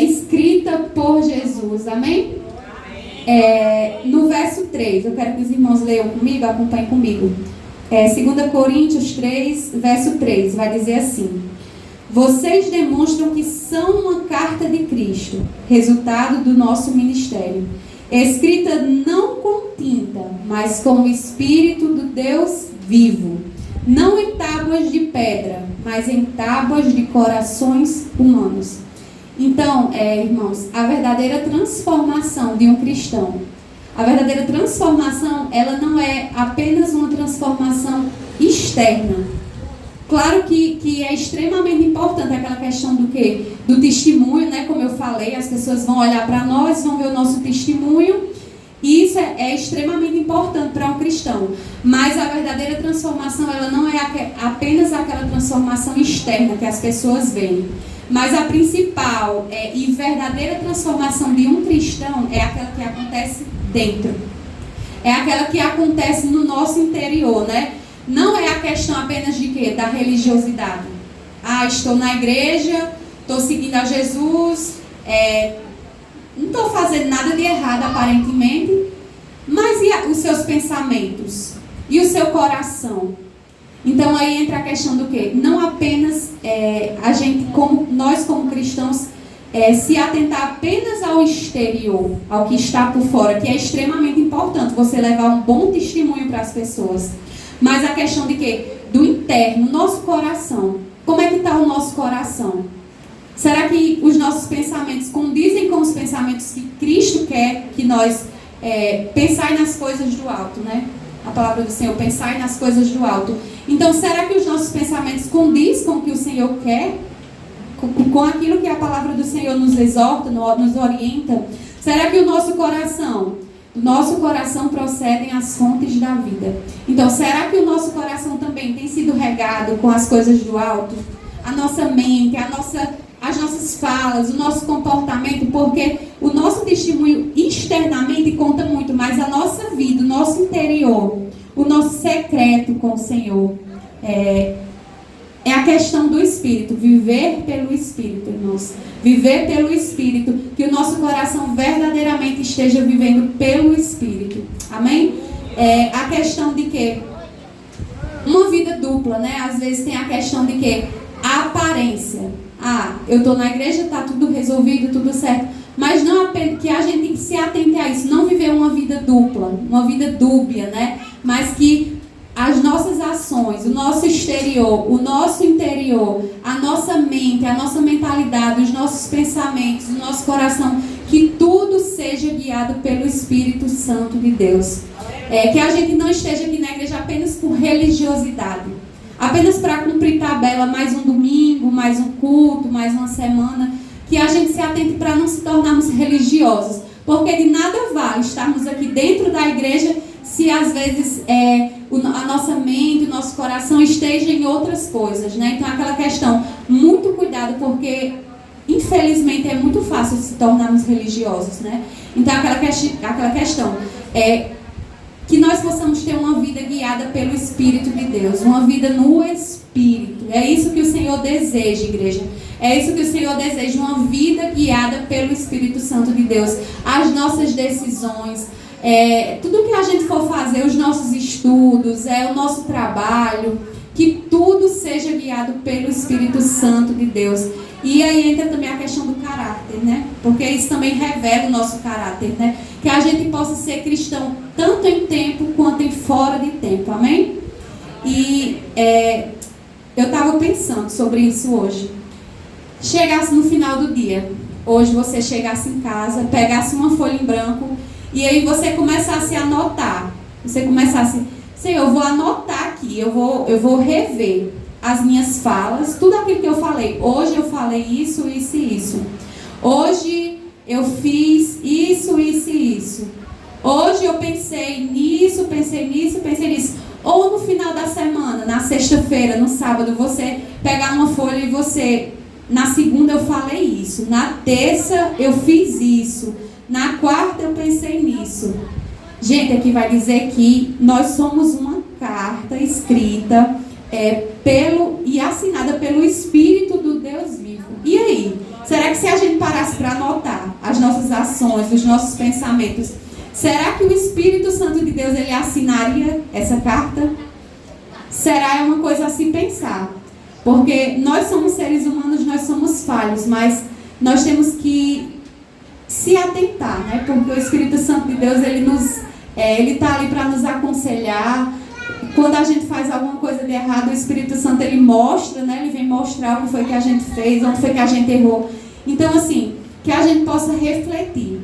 escrita por Jesus. Amém? No verso 3, eu quero que os irmãos leiam comigo, acompanhem comigo. 2 Coríntios 3, verso 3, vai dizer assim: vocês demonstram que são uma carta de Cristo, resultado do nosso ministério, escrita não com tinta, mas com o Espírito do Deus vivo, não em tábuas de pedra, mas em tábuas de corações humanos. Então, irmãos, a verdadeira transformação de um cristão, a verdadeira transformação, ela não é apenas uma transformação externa. Claro que é extremamente importante aquela questão do quê? Do testemunho, né? Como eu falei, as pessoas vão olhar para nós, vão ver o nosso testemunho, e isso é extremamente importante para um cristão. Mas a verdadeira transformação, ela não é apenas aquela transformação externa que as pessoas veem. Mas a principal e verdadeira transformação de um cristão é aquela que acontece dentro. É aquela que acontece no nosso interior, né? Não é a questão apenas de quê? Da religiosidade. Ah, estou na igreja, estou seguindo a Jesus, não estou fazendo nada de errado aparentemente, mas e os seus pensamentos? E o seu coração? Então aí entra a questão do quê? Não apenas a gente, nós como cristãos, se atentar apenas ao exterior, ao que está por fora, que é extremamente importante você levar um bom testemunho para as pessoas. Mas a questão de quê? Do interno, nosso coração. Como é que está o nosso coração? Será que os nossos pensamentos condizem com os pensamentos que Cristo quer que nós pensai nas coisas do alto, né? A palavra do Senhor, pensai nas coisas do alto. Então, será que os nossos pensamentos condizem com o que o Senhor quer? Com aquilo que a palavra do Senhor nos exorta, nos orienta? Será que o nosso coração procedem as fontes da vida? Então, será que o nosso coração também tem sido regado com as coisas do alto? A nossa mente, as nossas falas, o nosso comportamento, porque o nosso testemunho externamente conta muito, mas a nossa vida, o nosso interior, o nosso secreto com o Senhor, é a questão do Espírito, viver pelo Espírito, irmãos. Viver pelo Espírito, que o nosso coração verdadeiramente esteja vivendo pelo Espírito. Amém? A questão de que uma vida dupla, né? Às vezes tem a questão de que a aparência. Ah, eu estou na igreja, está tudo resolvido, tudo certo. Mas não apenas que a gente se atente a isso, não viver uma vida dupla, uma vida dúbia, né? Mas que as nossas ações, o nosso exterior, o nosso interior, a nossa mente, a nossa mentalidade, os nossos pensamentos, o nosso coração, que tudo seja guiado pelo Espírito Santo de Deus. Que a gente não esteja aqui na igreja apenas por religiosidade, apenas para cumprir tabela, mais um domingo, mais um culto, mais uma semana, que a gente se atente para não se tornarmos religiosos, porque de nada vale estarmos aqui dentro da igreja se às vezes a nossa mente, o nosso coração esteja em outras coisas, né? Então aquela questão, muito cuidado, porque infelizmente é muito fácil se tornarmos religiosos, né? Então aquela questão que nós possamos ter uma vida guiada pelo Espírito de Deus, uma vida no Espírito. É isso que o Senhor deseja, igreja. É isso que o Senhor deseja, uma vida guiada pelo Espírito Santo de Deus. As nossas decisões, tudo que a gente for fazer, os nossos estudos, o nosso trabalho, que tudo seja guiado pelo Espírito Santo de Deus. E aí entra também a questão do caráter, né? Porque isso também revela o nosso caráter, né? Que a gente possa ser cristão tanto em tempo quanto em fora de tempo, amém? E eu estava pensando sobre isso hoje. Chegasse no final do dia, hoje você chegasse em casa, pegasse uma folha em branco e aí você começasse a anotar. Você começasse, Senhor, eu vou anotar aqui, eu vou rever as minhas falas, tudo aquilo que eu falei. Hoje eu falei isso, isso e isso. Hoje eu fiz isso, isso e isso. Hoje eu pensei nisso, pensei nisso, pensei nisso. Ou no final da semana, na sexta-feira, no sábado, você pegar uma folha e você... Na segunda eu falei isso, na terça eu fiz isso, na quarta eu pensei nisso. Gente, aqui vai dizer que nós somos uma carta escrita e assinada pelo Espírito do Deus vivo. E aí? Será que se a gente parasse para anotar as nossas ações, os nossos pensamentos, será que o Espírito Santo de Deus ele assinaria essa carta? Será uma coisa a se pensar. Porque nós somos seres humanos, nós somos falhos, mas nós temos que se atentar, né? Porque o Espírito Santo de Deus, ele está ali para nos aconselhar. Quando a gente faz alguma coisa de errado, o Espírito Santo, ele mostra, né? Ele vem mostrar o que foi que a gente fez, onde foi que a gente errou. Então, assim, que a gente possa refletir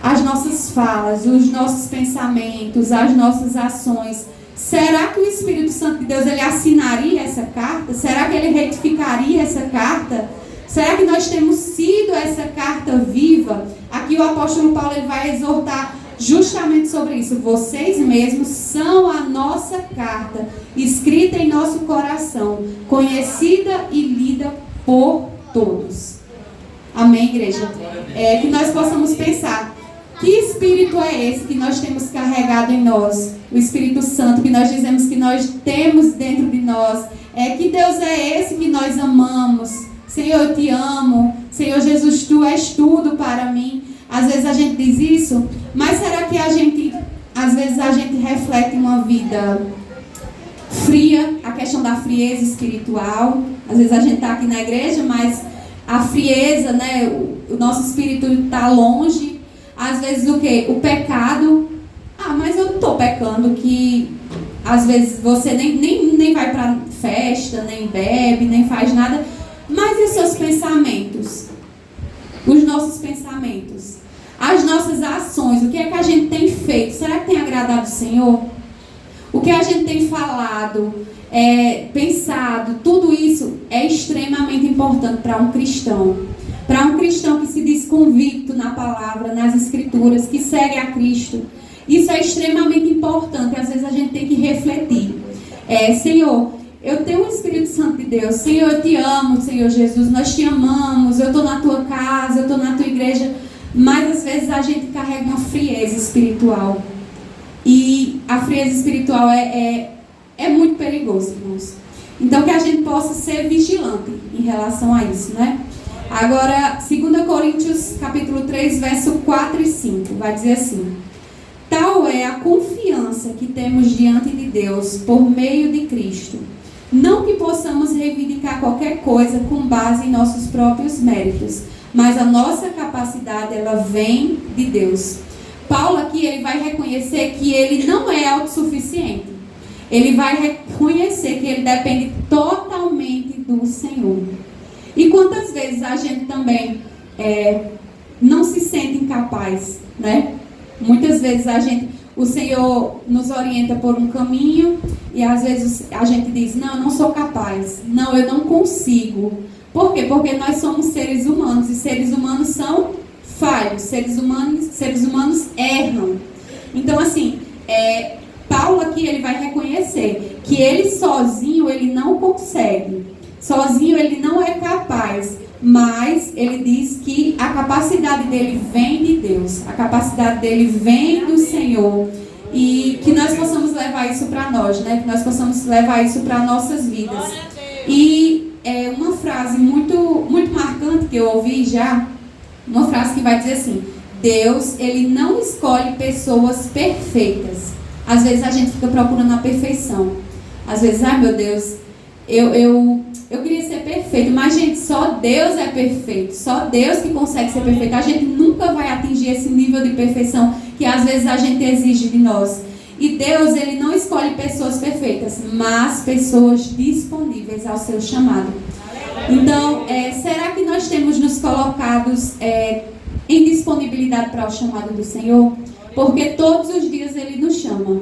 as nossas falas, os nossos pensamentos, as nossas ações. Será que o Espírito Santo de Deus ele assinaria essa carta? Será que ele retificaria essa carta? Será que nós temos sido essa carta viva? Aqui o apóstolo Paulo ele vai exortar justamente sobre isso. Vocês mesmos são a nossa carta, escrita em nosso coração, conhecida e lida por todos. Amém, igreja? Que nós possamos pensar. Que espírito é esse que nós temos carregado em nós? O Espírito Santo que nós dizemos que nós temos dentro de nós. Que Deus é esse que nós amamos? Senhor, eu te amo. Senhor Jesus, tu és tudo para mim. Às vezes a gente diz isso, mas será que às vezes a gente reflete uma vida fria, a questão da frieza espiritual? Às vezes a gente está aqui na igreja, mas a frieza, né, o nosso espírito está longe. Às vezes o quê? O pecado. Mas eu não estou pecando, que às vezes você nem vai para festa, nem bebe, nem faz nada. Mas e os seus pensamentos? Os nossos pensamentos? As nossas ações? O que é que a gente tem feito? Será que tem agradado o Senhor? O que a gente tem falado, pensado, tudo isso é extremamente importante para um cristão. Para um cristão que se diz convicto na palavra, nas escrituras, que segue a Cristo. Isso é extremamente importante. Às vezes a gente tem que refletir. Senhor, eu tenho o Espírito Santo de Deus. Senhor, eu te amo, Senhor Jesus. Nós te amamos. Eu estou na tua casa, eu estou na tua igreja. Mas às vezes a gente carrega uma frieza espiritual. E a frieza espiritual é muito perigosa, irmãos. Então que a gente possa ser vigilante em relação a isso, né? Agora, 2 Coríntios capítulo 3, verso 4 e 5, vai dizer assim: tal é a confiança que temos diante de Deus por meio de Cristo. Não que possamos reivindicar qualquer coisa com base em nossos próprios méritos, mas a nossa capacidade, ela vem de Deus. Paulo aqui, ele vai reconhecer que ele não é autossuficiente. Ele vai reconhecer que ele depende totalmente do Senhor. E quantas vezes a gente também não se sente incapaz, né? Muitas vezes o Senhor nos orienta por um caminho e às vezes a gente diz, não, eu não sou capaz, não, eu não consigo. Por quê? Porque nós somos seres humanos e seres humanos são falhos, seres humanos erram. Então assim, Paulo aqui ele vai reconhecer que ele sozinho ele não consegue. Sozinho ele não é capaz, mas ele diz que a capacidade dele vem de Deus, a capacidade dele vem do Senhor, e que nós possamos levar isso para nós, né? Que nós possamos levar isso para nossas vidas. E uma frase muito, muito marcante que eu ouvi já, uma frase que vai dizer assim: Deus, ele não escolhe pessoas perfeitas. Às vezes a gente fica procurando a perfeição. Às vezes, ai meu Deus, eu queria ser perfeito, mas gente, só Deus é perfeito, só Deus que consegue ser perfeito. A gente nunca vai atingir esse nível de perfeição que às vezes a gente exige de nós. E Deus, ele não escolhe pessoas perfeitas, mas pessoas disponíveis ao seu chamado. Então, será que nós temos nos colocados em disponibilidade para o chamado do Senhor? Porque todos os dias ele nos chama.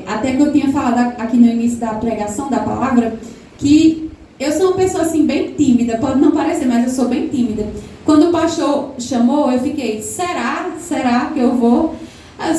Até que eu tinha falado aqui no início da pregação da palavra, que eu sou uma pessoa assim bem tímida, pode não parecer, mas eu sou bem tímida. Quando o pastor chamou, eu fiquei, será que eu vou?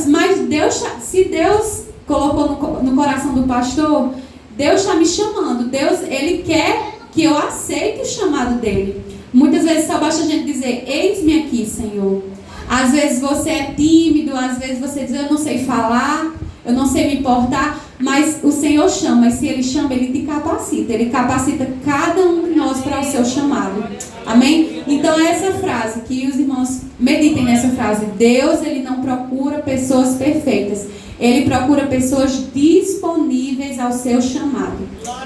Mas Deus, se Deus colocou no coração do pastor, Deus está me chamando, Deus, ele quer que eu aceite o chamado dele. Muitas vezes só basta a gente dizer, eis-me aqui, Senhor. Às vezes você é tímido, às vezes você diz, eu não sei falar, eu não sei me portar, mas o Senhor chama, e se Ele chama, Ele te capacita. Ele capacita cada um de nós para o seu chamado. Amém? Então é essa frase, que os irmãos meditem nessa frase. Deus, Ele não procura pessoas perfeitas. Ele procura pessoas disponíveis ao seu chamado.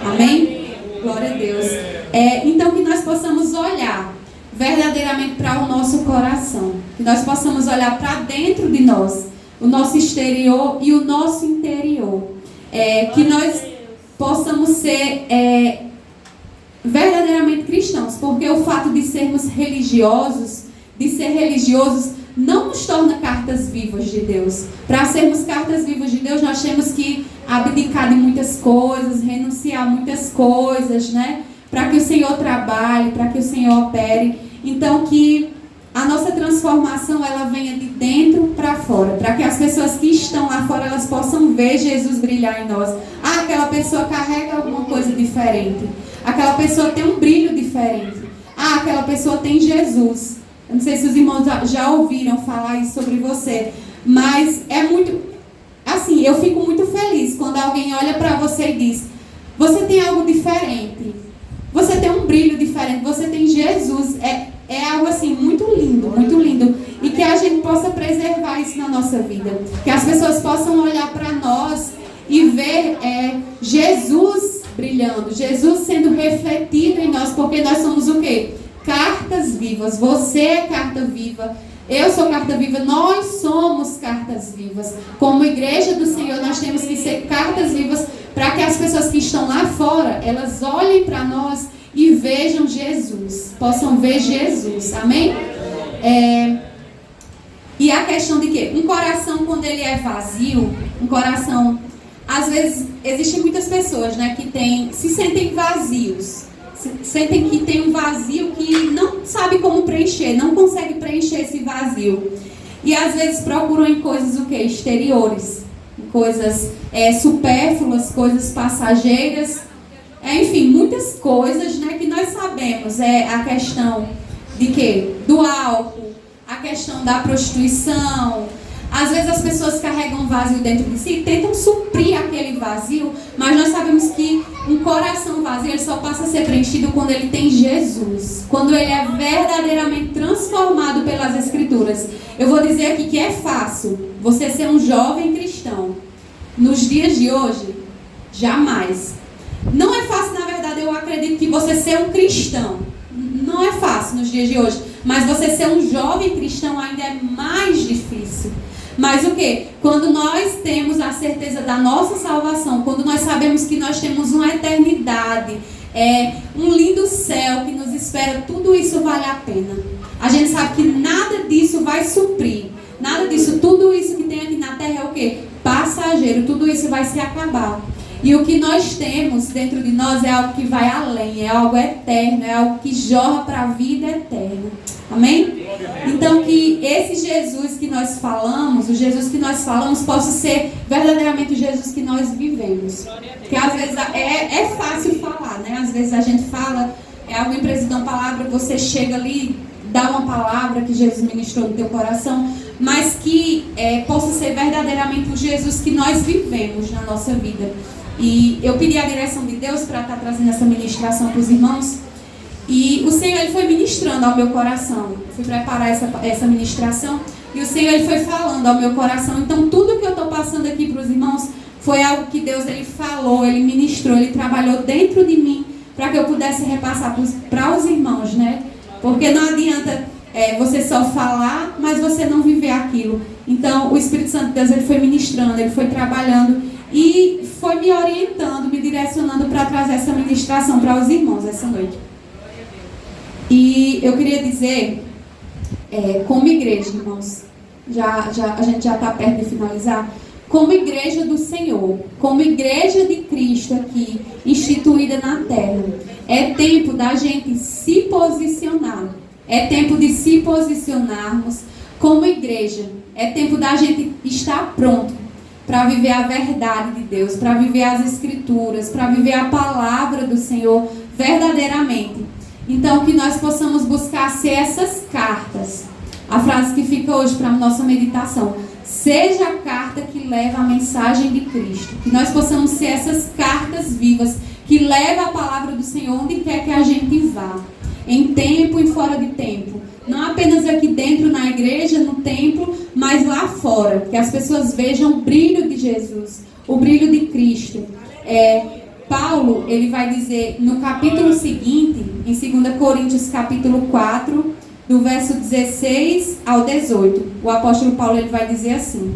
Amém? Glória a Deus. Então que nós possamos olhar verdadeiramente para o nosso coração. Que nós possamos olhar para dentro de nós, o nosso exterior e o nosso interior. Que nós possamos ser verdadeiramente cristãos, porque o fato de sermos religiosos, de ser religiosos, não nos torna cartas vivas de Deus. Para sermos cartas vivas de Deus, nós temos que abdicar de muitas coisas, renunciar a muitas coisas, né? Para que o Senhor trabalhe, para que o Senhor opere. Então que a nossa transformação ela venha de dentro para fora, para que as pessoas que estão lá fora elas possam ver Jesus brilhar em nós. Aquela pessoa carrega alguma coisa diferente. Aquela pessoa tem um brilho diferente. Aquela pessoa tem Jesus. Eu não sei se os irmãos já ouviram falar isso sobre você, mas é muito... Assim, eu fico muito feliz quando alguém olha para você e diz: você tem algo diferente, você tem um brilho diferente, você tem Jesus. É algo assim muito lindo, e que a gente possa preservar isso na nossa vida, que as pessoas possam olhar para nós e ver Jesus brilhando, Jesus sendo refletido em nós, porque nós somos o quê? Cartas vivas. Você é carta viva, eu sou carta viva, nós somos cartas vivas. Como igreja do Senhor, nós temos que ser cartas vivas para que as pessoas que estão lá fora, elas olhem para nós e vejam Jesus, possam ver Jesus, amém? E a questão de que um coração, quando ele é vazio, um coração, às vezes, existem muitas pessoas, né, que se sentem vazios, sentem que tem um vazio que não sabe como preencher, não consegue preencher esse vazio. E às vezes procuram em coisas o quê? Exteriores, coisas supérfluas, coisas passageiras, enfim, muitas coisas, né, que nós sabemos. A questão de quê? Do álcool, a questão da prostituição. Às vezes as pessoas carregam um vazio dentro de si e tentam suprir aquele vazio, mas nós sabemos que um coração vazio ele só passa a ser preenchido quando ele tem Jesus, quando ele é verdadeiramente transformado pelas Escrituras. Eu vou dizer aqui que é fácil você ser um jovem cristão nos dias de hoje? Jamais. Não é fácil, na verdade, eu acredito que você ser um cristão não é fácil nos dias de hoje, mas você ser um jovem cristão ainda é mais difícil. Mas o que? Quando nós temos a certeza da nossa salvação, quando nós sabemos que nós temos uma eternidade, um lindo céu que nos espera, tudo isso vale a pena. A gente sabe que nada disso vai suprir, nada disso, tudo isso que tem aqui na terra é o que? Passageiro, tudo isso vai se acabar. E o que nós temos dentro de nós é algo que vai além, é algo eterno, é algo que jorra para a vida eterna. Amém? Então que esse Jesus que nós falamos, o Jesus que nós falamos, possa ser verdadeiramente o Jesus que nós vivemos. Porque às vezes é fácil falar, né? Às vezes a gente fala, alguém precisa de uma palavra, você chega ali, dá uma palavra que Jesus ministrou no teu coração, mas que possa ser verdadeiramente o Jesus que nós vivemos na nossa vida. E eu pedi a direção de Deus para estar trazendo essa ministração para os irmãos. E o Senhor ele foi ministrando ao meu coração. Eu fui preparar essa ministração e o Senhor ele foi falando ao meu coração. Então tudo que eu estou passando aqui para os irmãos foi algo que Deus ele falou, ele ministrou, ele trabalhou dentro de mim para que eu pudesse repassar para os irmãos, né? Porque não adianta você só falar, mas você não viver aquilo. Então o Espírito Santo de Deus ele foi ministrando, ele foi trabalhando e foi me orientando, me direcionando para trazer essa ministração para os irmãos essa noite. E eu queria dizer, como igreja, irmãos, a gente já está perto de finalizar, como igreja do Senhor, como igreja de Cristo aqui, instituída na terra, é tempo da gente se posicionar, é tempo de se posicionarmos como igreja, é tempo da gente estar pronto para viver a verdade de Deus, para viver as Escrituras, para viver a palavra do Senhor verdadeiramente. Então, que nós possamos buscar ser essas cartas. A frase que fica hoje para a nossa meditação: seja a carta que leva a mensagem de Cristo. Que nós possamos ser essas cartas vivas que levam a palavra do Senhor onde quer que a gente vá, em tempo e fora de tempo. Não apenas aqui dentro na igreja, no templo, mas lá fora. Que as pessoas vejam o brilho de Jesus, o brilho de Cristo. Paulo, ele vai dizer no capítulo seguinte, em 2 Coríntios capítulo 4, do verso 16 ao 18. O apóstolo Paulo ele vai dizer assim,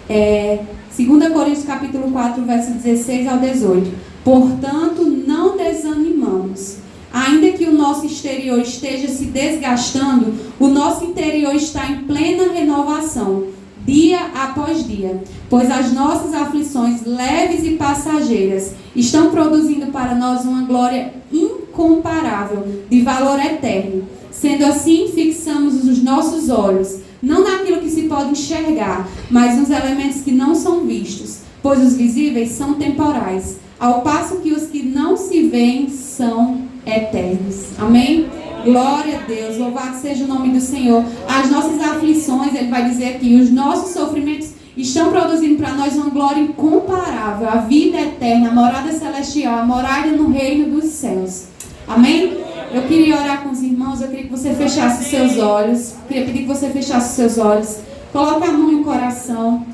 2 Coríntios capítulo 4, verso 16 ao 18. Portanto, não desanimamos. Ainda que o nosso exterior esteja se desgastando, o nosso interior está em plena renovação, dia após dia, pois as nossas aflições leves e passageiras estão produzindo para nós uma glória incomparável, de valor eterno. Sendo assim, fixamos os nossos olhos, não naquilo que se pode enxergar, mas nos elementos que não são vistos, pois os visíveis são temporais, ao passo que os que não se veem são eternos. Amém? Glória a Deus, louvado seja o nome do Senhor. As nossas aflições, ele vai dizer aqui, os nossos sofrimentos estão produzindo para nós uma glória incomparável, a vida eterna, a morada celestial, a morada no reino dos céus. Amém? Eu queria orar com os irmãos, eu queria que você fechasse os seus olhos. Eu queria pedir que você fechasse os seus olhos. Coloque a mão no coração.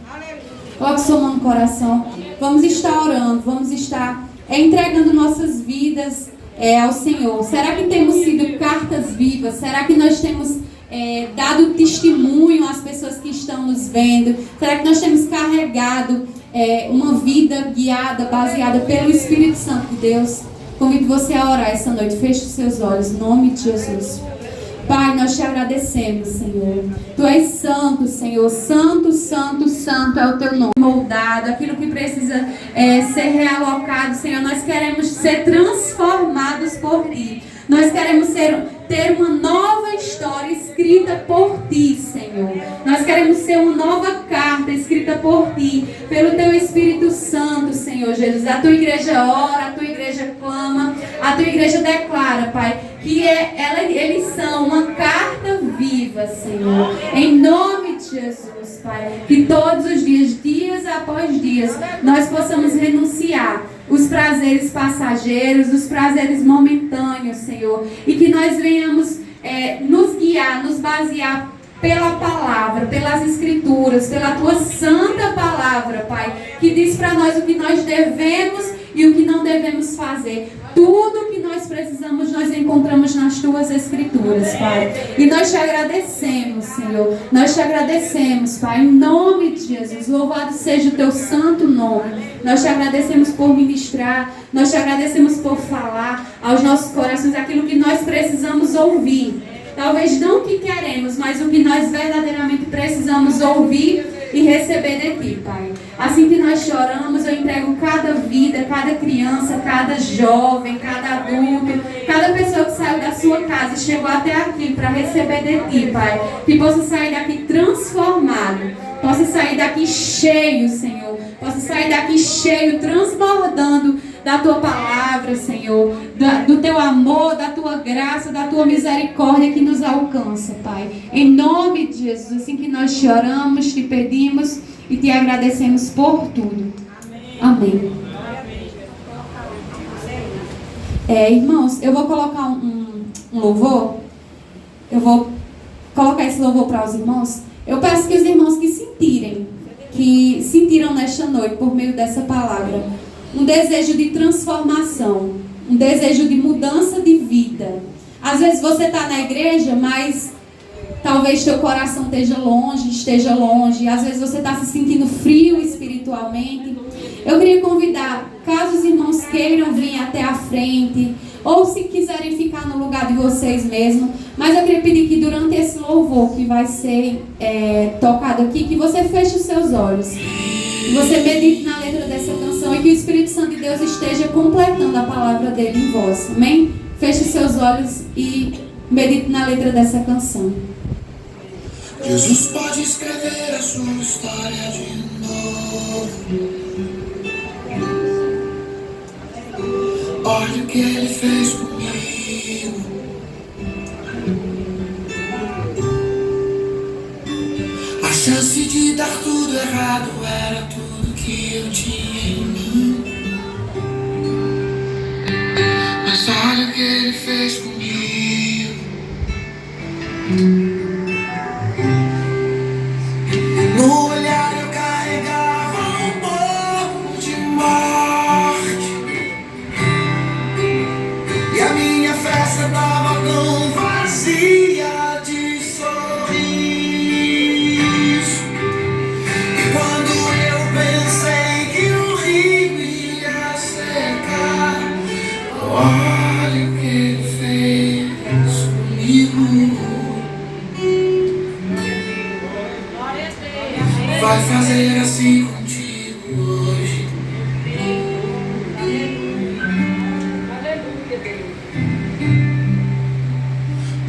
Coloque sua mão no coração. Vamos estar orando, vamos estar entregando nossas vidas ao Senhor. Será que temos sido cartas vivas? Será que nós temos dado testemunho às pessoas que estão nos vendo? Será que nós temos carregado uma vida guiada, baseada pelo Espírito Santo de Deus? Convido você a orar essa noite. Feche os seus olhos, em nome de Jesus. Pai, nós te agradecemos, Senhor. Tu és santo, Senhor. Santo, santo, santo é o teu nome. Moldado, aquilo que precisa ser realocado, Senhor. Nós queremos ser transformados por Ti. Nós queremos ter uma nova história escrita por Ti, Senhor. Nós queremos ser uma nova carta escrita por Ti, pelo Teu Espírito Santo, Senhor Jesus. A Tua igreja ora, a Tua igreja clama, a Tua igreja declara, Pai, que eles são uma carta viva, Senhor. Em nome de Jesus, Pai, que todos os dias após dias, nós possamos renunciar os prazeres passageiros, os prazeres momentâneos, Senhor, e que nós venhamos nos guiar, nos basear pela palavra, pelas escrituras, pela Tua santa palavra, Pai, que diz para nós o que nós devemos e o que não devemos fazer. Tudo que nós precisamos, nós encontramos nas Tuas escrituras, Pai. E nós te agradecemos, Senhor. Nós te agradecemos, Pai, em nome de Jesus. Louvado seja o Teu santo nome. Nós te agradecemos por ministrar. Nós te agradecemos por falar aos nossos corações aquilo que nós precisamos ouvir. Talvez não o que queremos, mas o que nós verdadeiramente precisamos ouvir e receber de Ti, Pai. Assim que nós choramos, eu entrego cada vida, cada criança, cada jovem, cada adulto, cada pessoa que saiu da sua casa e chegou até aqui para receber de Ti, Pai. Que possa sair daqui transformado, possa sair daqui cheio, Senhor. Possa sair daqui cheio, transbordando da Tua palavra, Senhor, do Teu amor, da Tua graça, da Tua misericórdia que nos alcança, Pai. Em nome de Jesus, assim que nós te oramos, te pedimos e te agradecemos por tudo. Amém. Irmãos, eu vou colocar um louvor. Eu vou colocar esse louvor para os irmãos. Eu peço que os irmãos que sentiram nesta noite, por meio dessa palavra, um desejo de transformação, um desejo de mudança de vida. Às vezes você está na igreja, mas talvez teu coração esteja longe. Às vezes você está se sentindo frio espiritualmente. Eu queria convidar, caso os irmãos queiram vir até a frente, ou se quiserem ficar no lugar de vocês mesmos, mas eu queria pedir que durante esse louvor que vai ser tocado aqui, que você feche os seus olhos. Que você medite na letra dessa canção e que o Espírito Santo de Deus esteja completando a palavra dele em vós. Amém? Feche seus olhos e medite na letra dessa canção. Jesus pode escrever a sua história de novo. Olha o que Ele fez comigo. A chance de dar tudo errado era tudo que eu tinha em mim. Mas olha o que Ele fez comigo. No olhar eu carregava um pouco de morte, e a minha festa tava tão vazia de sorriso. E quando eu pensei que o rio ia secar, olha o que Ele fez comigo. Vai fazer assim contigo hoje.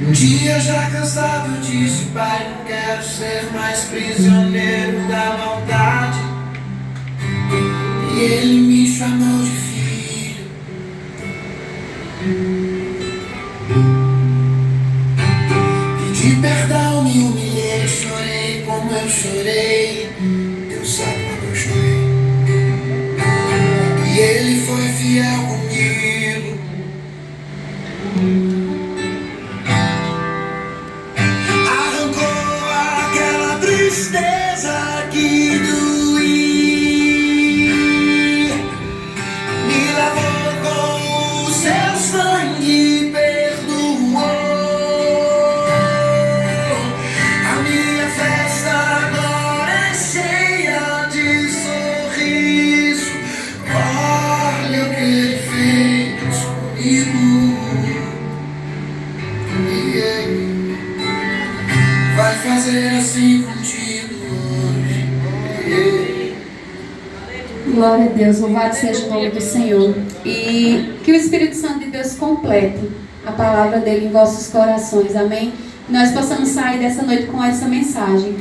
Um dia já cansado disse: Pai, não quero ser mais prisioneiro da maldade. E Ele me chamou de filho. chorei, Deus sabe quando eu chorei. E Ele foi fiel comigo. Arrancou aquela tristeza que doía, me lavou com o seu sangue, perdoou. A minha festa agora é cheia de sorriso. Olha o que Ele fez comigo. E Ele vai fazer assim contigo hoje. Glória a Deus, louvado seja o nome do Senhor. E que o Espírito Santo de Deus complete a palavra dele em vossos corações, amém? Nós possamos sair dessa noite com essa mensagem.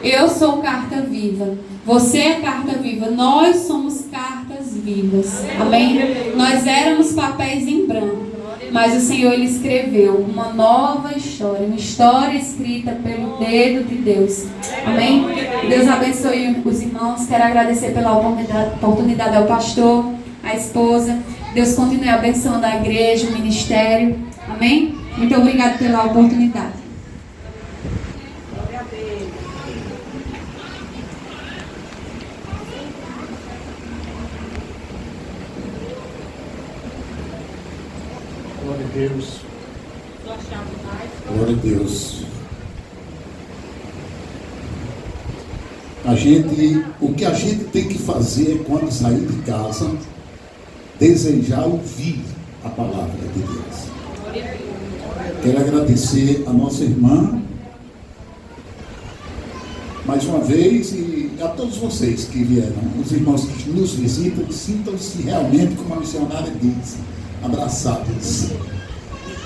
Eu sou carta viva, você é carta viva, nós somos cartas vivas, amém? Nós éramos papéis em branco, mas o Senhor Ele escreveu uma nova história, uma história escrita pelo dedo de Deus, amém? Deus abençoe os irmãos. Quero agradecer pela oportunidade ao pastor, à esposa. Deus continue abençoando a igreja, o ministério, amém? Muito obrigado pela oportunidade. Glória a Deus. Glória a Deus. O que a gente tem que fazer quando sair de casa, desejar ouvir a palavra de Deus. Quero agradecer a nossa irmã mais uma vez e a todos vocês que vieram, os irmãos que nos visitam, sintam-se realmente, como a missionária disse, abraçados.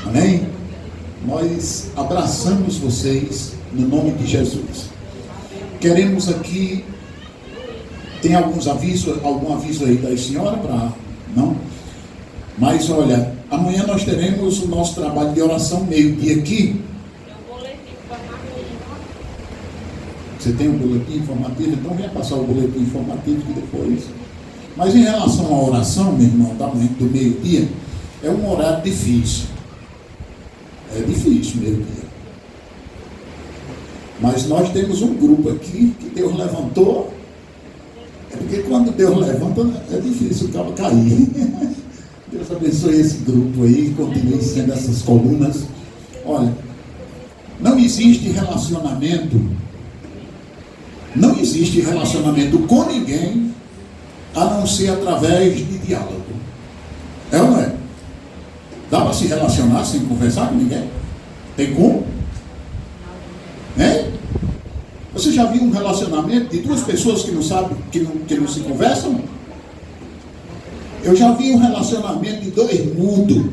Amém? Nós abraçamos vocês no nome de Jesus. Queremos aqui, tem algum aviso aí da senhora para não? Mas olha, amanhã nós teremos o nosso trabalho de oração meio-dia aqui. Você tem um boletim informativo? Então venha passar o boletim informativo que depois. Mas em relação à oração, meu irmão, do meio-dia, é um horário difícil. É difícil meio-dia. Mas nós temos um grupo aqui que Deus levantou. É porque quando Deus levanta é difícil o cabo cair. Deus abençoe esse grupo aí, continue sendo essas colunas. Olha, não existe relacionamento com ninguém a não ser através de diálogo. É ou não é? Dá para se relacionar sem conversar com ninguém? Tem como? Hein? Você já viu um relacionamento de duas pessoas que não sabem, que não se conversam? Eu já vi um relacionamento de dois mudos.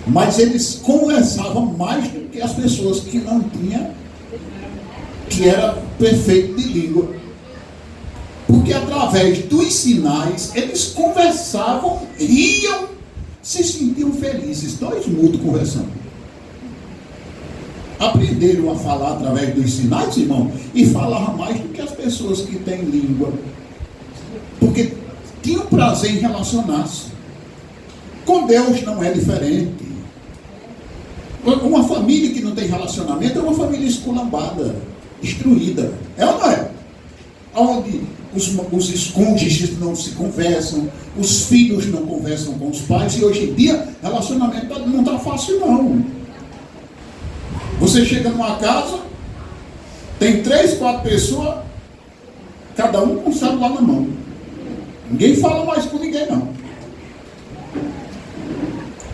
Mas eles conversavam mais do que as pessoas que não tinham, que era perfeito de língua. Porque através dos sinais, eles conversavam, riam, se sentiam felizes. Dois mudos conversando. Aprenderam a falar através dos sinais, irmão, e falavam mais do que as pessoas que têm língua. Porque tinham prazer em relacionar-se. Com Deus não é diferente. Uma família que não tem relacionamento é uma família esculambada, destruída. É ou não é? Onde os cônjuges não se conversam, os filhos não conversam com os pais, e hoje em dia relacionamento não está fácil não. Você chega numa casa, tem 3, 4 pessoas, cada um com o celular na mão. Ninguém fala mais com ninguém não.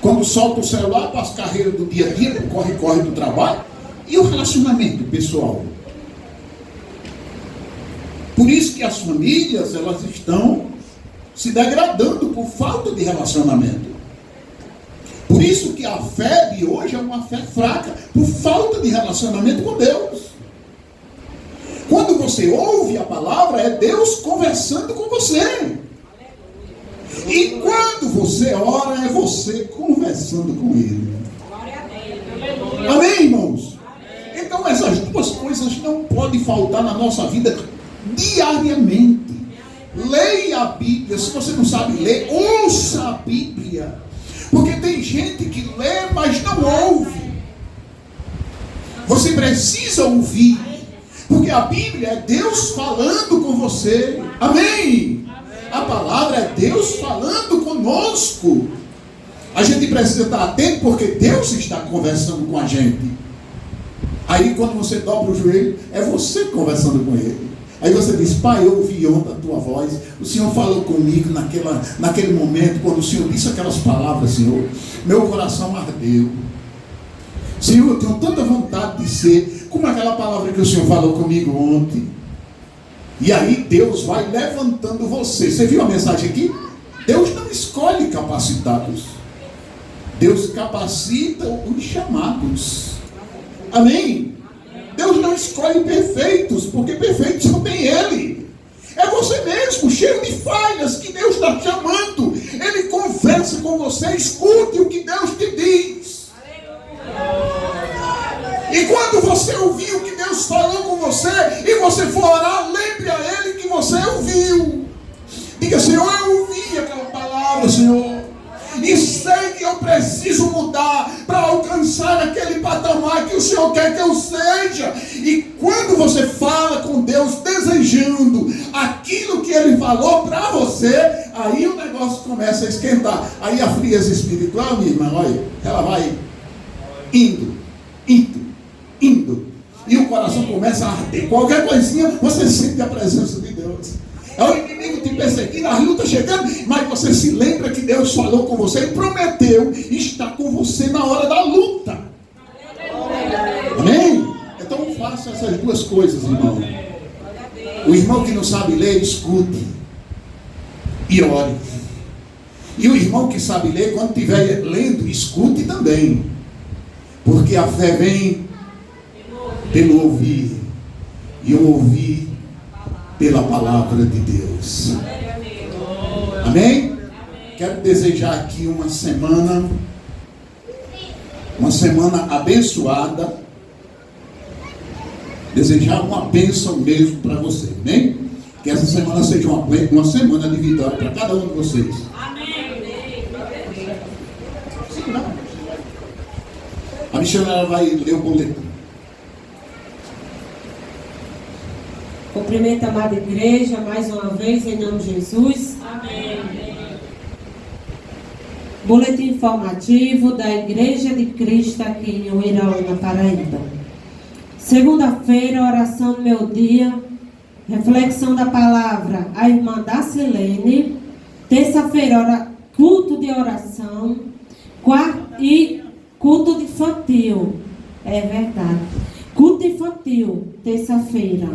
Quando solta o celular para as carreiras do dia a dia, corre do trabalho, e o relacionamento pessoal? Por isso que as famílias, elas estão se degradando por falta de relacionamento. Por isso que a fé de hoje é uma fé fraca, por falta de relacionamento com Deus. Quando você ouve a palavra, é Deus conversando com você. E quando você ora, é você conversando com Ele. Amém, irmãos? Então essas duas duas coisas não podem faltar na nossa vida diariamente. Leia a Bíblia. Se você não sabe ler, ouça a Bíblia. Porque tem gente que lê, mas não ouve. Você precisa ouvir. Porque a Bíblia é Deus falando com você. Amém? A palavra é Deus falando conosco. A gente precisa estar atento porque Deus está conversando com a gente. Aí quando você dobra o joelho, é você conversando com Ele. Aí você diz: Pai, eu ouvi ontem a tua voz. O Senhor falou comigo naquele momento, quando o Senhor disse aquelas palavras, Senhor. Meu coração ardeu. Senhor, eu tenho tanta vontade de ser como aquela palavra que o Senhor falou comigo ontem. E aí Deus vai levantando você. Você viu a mensagem aqui? Deus não escolhe capacitados. Deus capacita os chamados. Amém? Deus não escolhe perfeitos, porque perfeitos só tem Ele. É você mesmo, cheio de falhas, que Deus está chamando. Ele conversa com você, escute o que Deus te diz. E quando você ouvir o que Deus falou com você, e você for orar, lembre a Ele que você ouviu. Diga: Senhor, eu ouvi aquela palavra, Senhor. E sei que eu preciso mudar para alcançar aquele patamar que o Senhor quer que eu seja. E quando você fala com Deus desejando aquilo que Ele falou para você, aí o negócio começa a esquentar. Aí a frieza espiritual, minha irmã, olha, ela vai indo. E o coração começa a arder. Qualquer coisinha, você sente a presença de Deus. É o inimigo te perseguindo, a luta chegando, mas você se lembra que Deus falou com você e prometeu estar com você na hora da luta. Amém? Então faça essas duas coisas, irmão. O irmão que não sabe ler, escute e ore. E o irmão que sabe ler, quando estiver lendo, escute também. Porque a fé vem pelo ouvir, e o ouvir pela palavra de Deus. Amém? Quero desejar aqui uma semana abençoada. Desejar uma bênção mesmo para você. Amém? Que essa semana seja uma semana de vitória para cada um de vocês. A missionária vai ler o boletim. Cumprimento a amada igreja mais uma vez, em nome de Jesus. Amém. Boletim informativo da Igreja de Cristo aqui em Uiraúna, Paraíba. Segunda-feira, oração do meu dia, reflexão da palavra, a irmã Dacilene. Terça-feira, culto de oração. E culto infantil. É verdade. Culto infantil, terça-feira.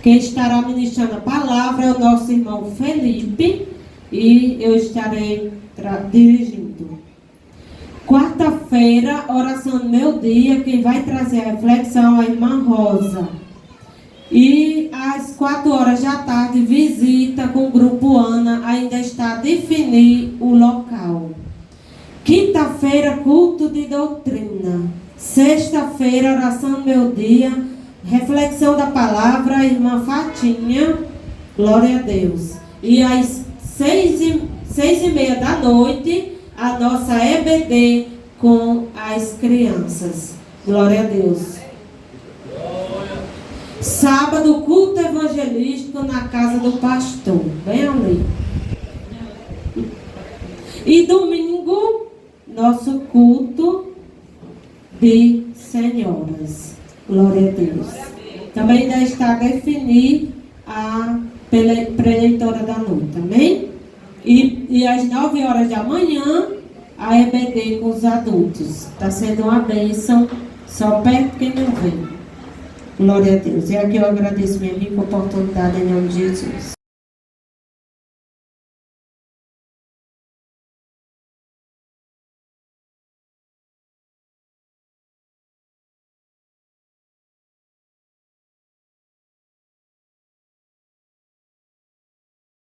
Quem estará ministrando a palavra é o nosso irmão Felipe e eu estarei dirigindo. Quarta-feira, oração do meu dia, quem vai trazer a reflexão é a irmã Rosa. E às 4 horas da tarde, visita com o grupo Ana, ainda está a definir o local. Quinta-feira, culto de doutrina. Sexta-feira, oração do meu dia, reflexão da palavra, a irmã Fatinha, glória a Deus. E às 6h30 da noite, a nossa EBD com as crianças. Glória a Deus. Sábado, culto evangelístico na casa do pastor. Bem ali. E domingo, nosso culto de senhoras. Glória a Deus. Também ainda está a definir a preleitora da noite, amém? E às 9 horas da manhã, a EBD com os adultos. Está sendo uma bênção, só perto quem não vem. Glória a Deus. E aqui eu agradeço minha rica oportunidade em nome de Jesus.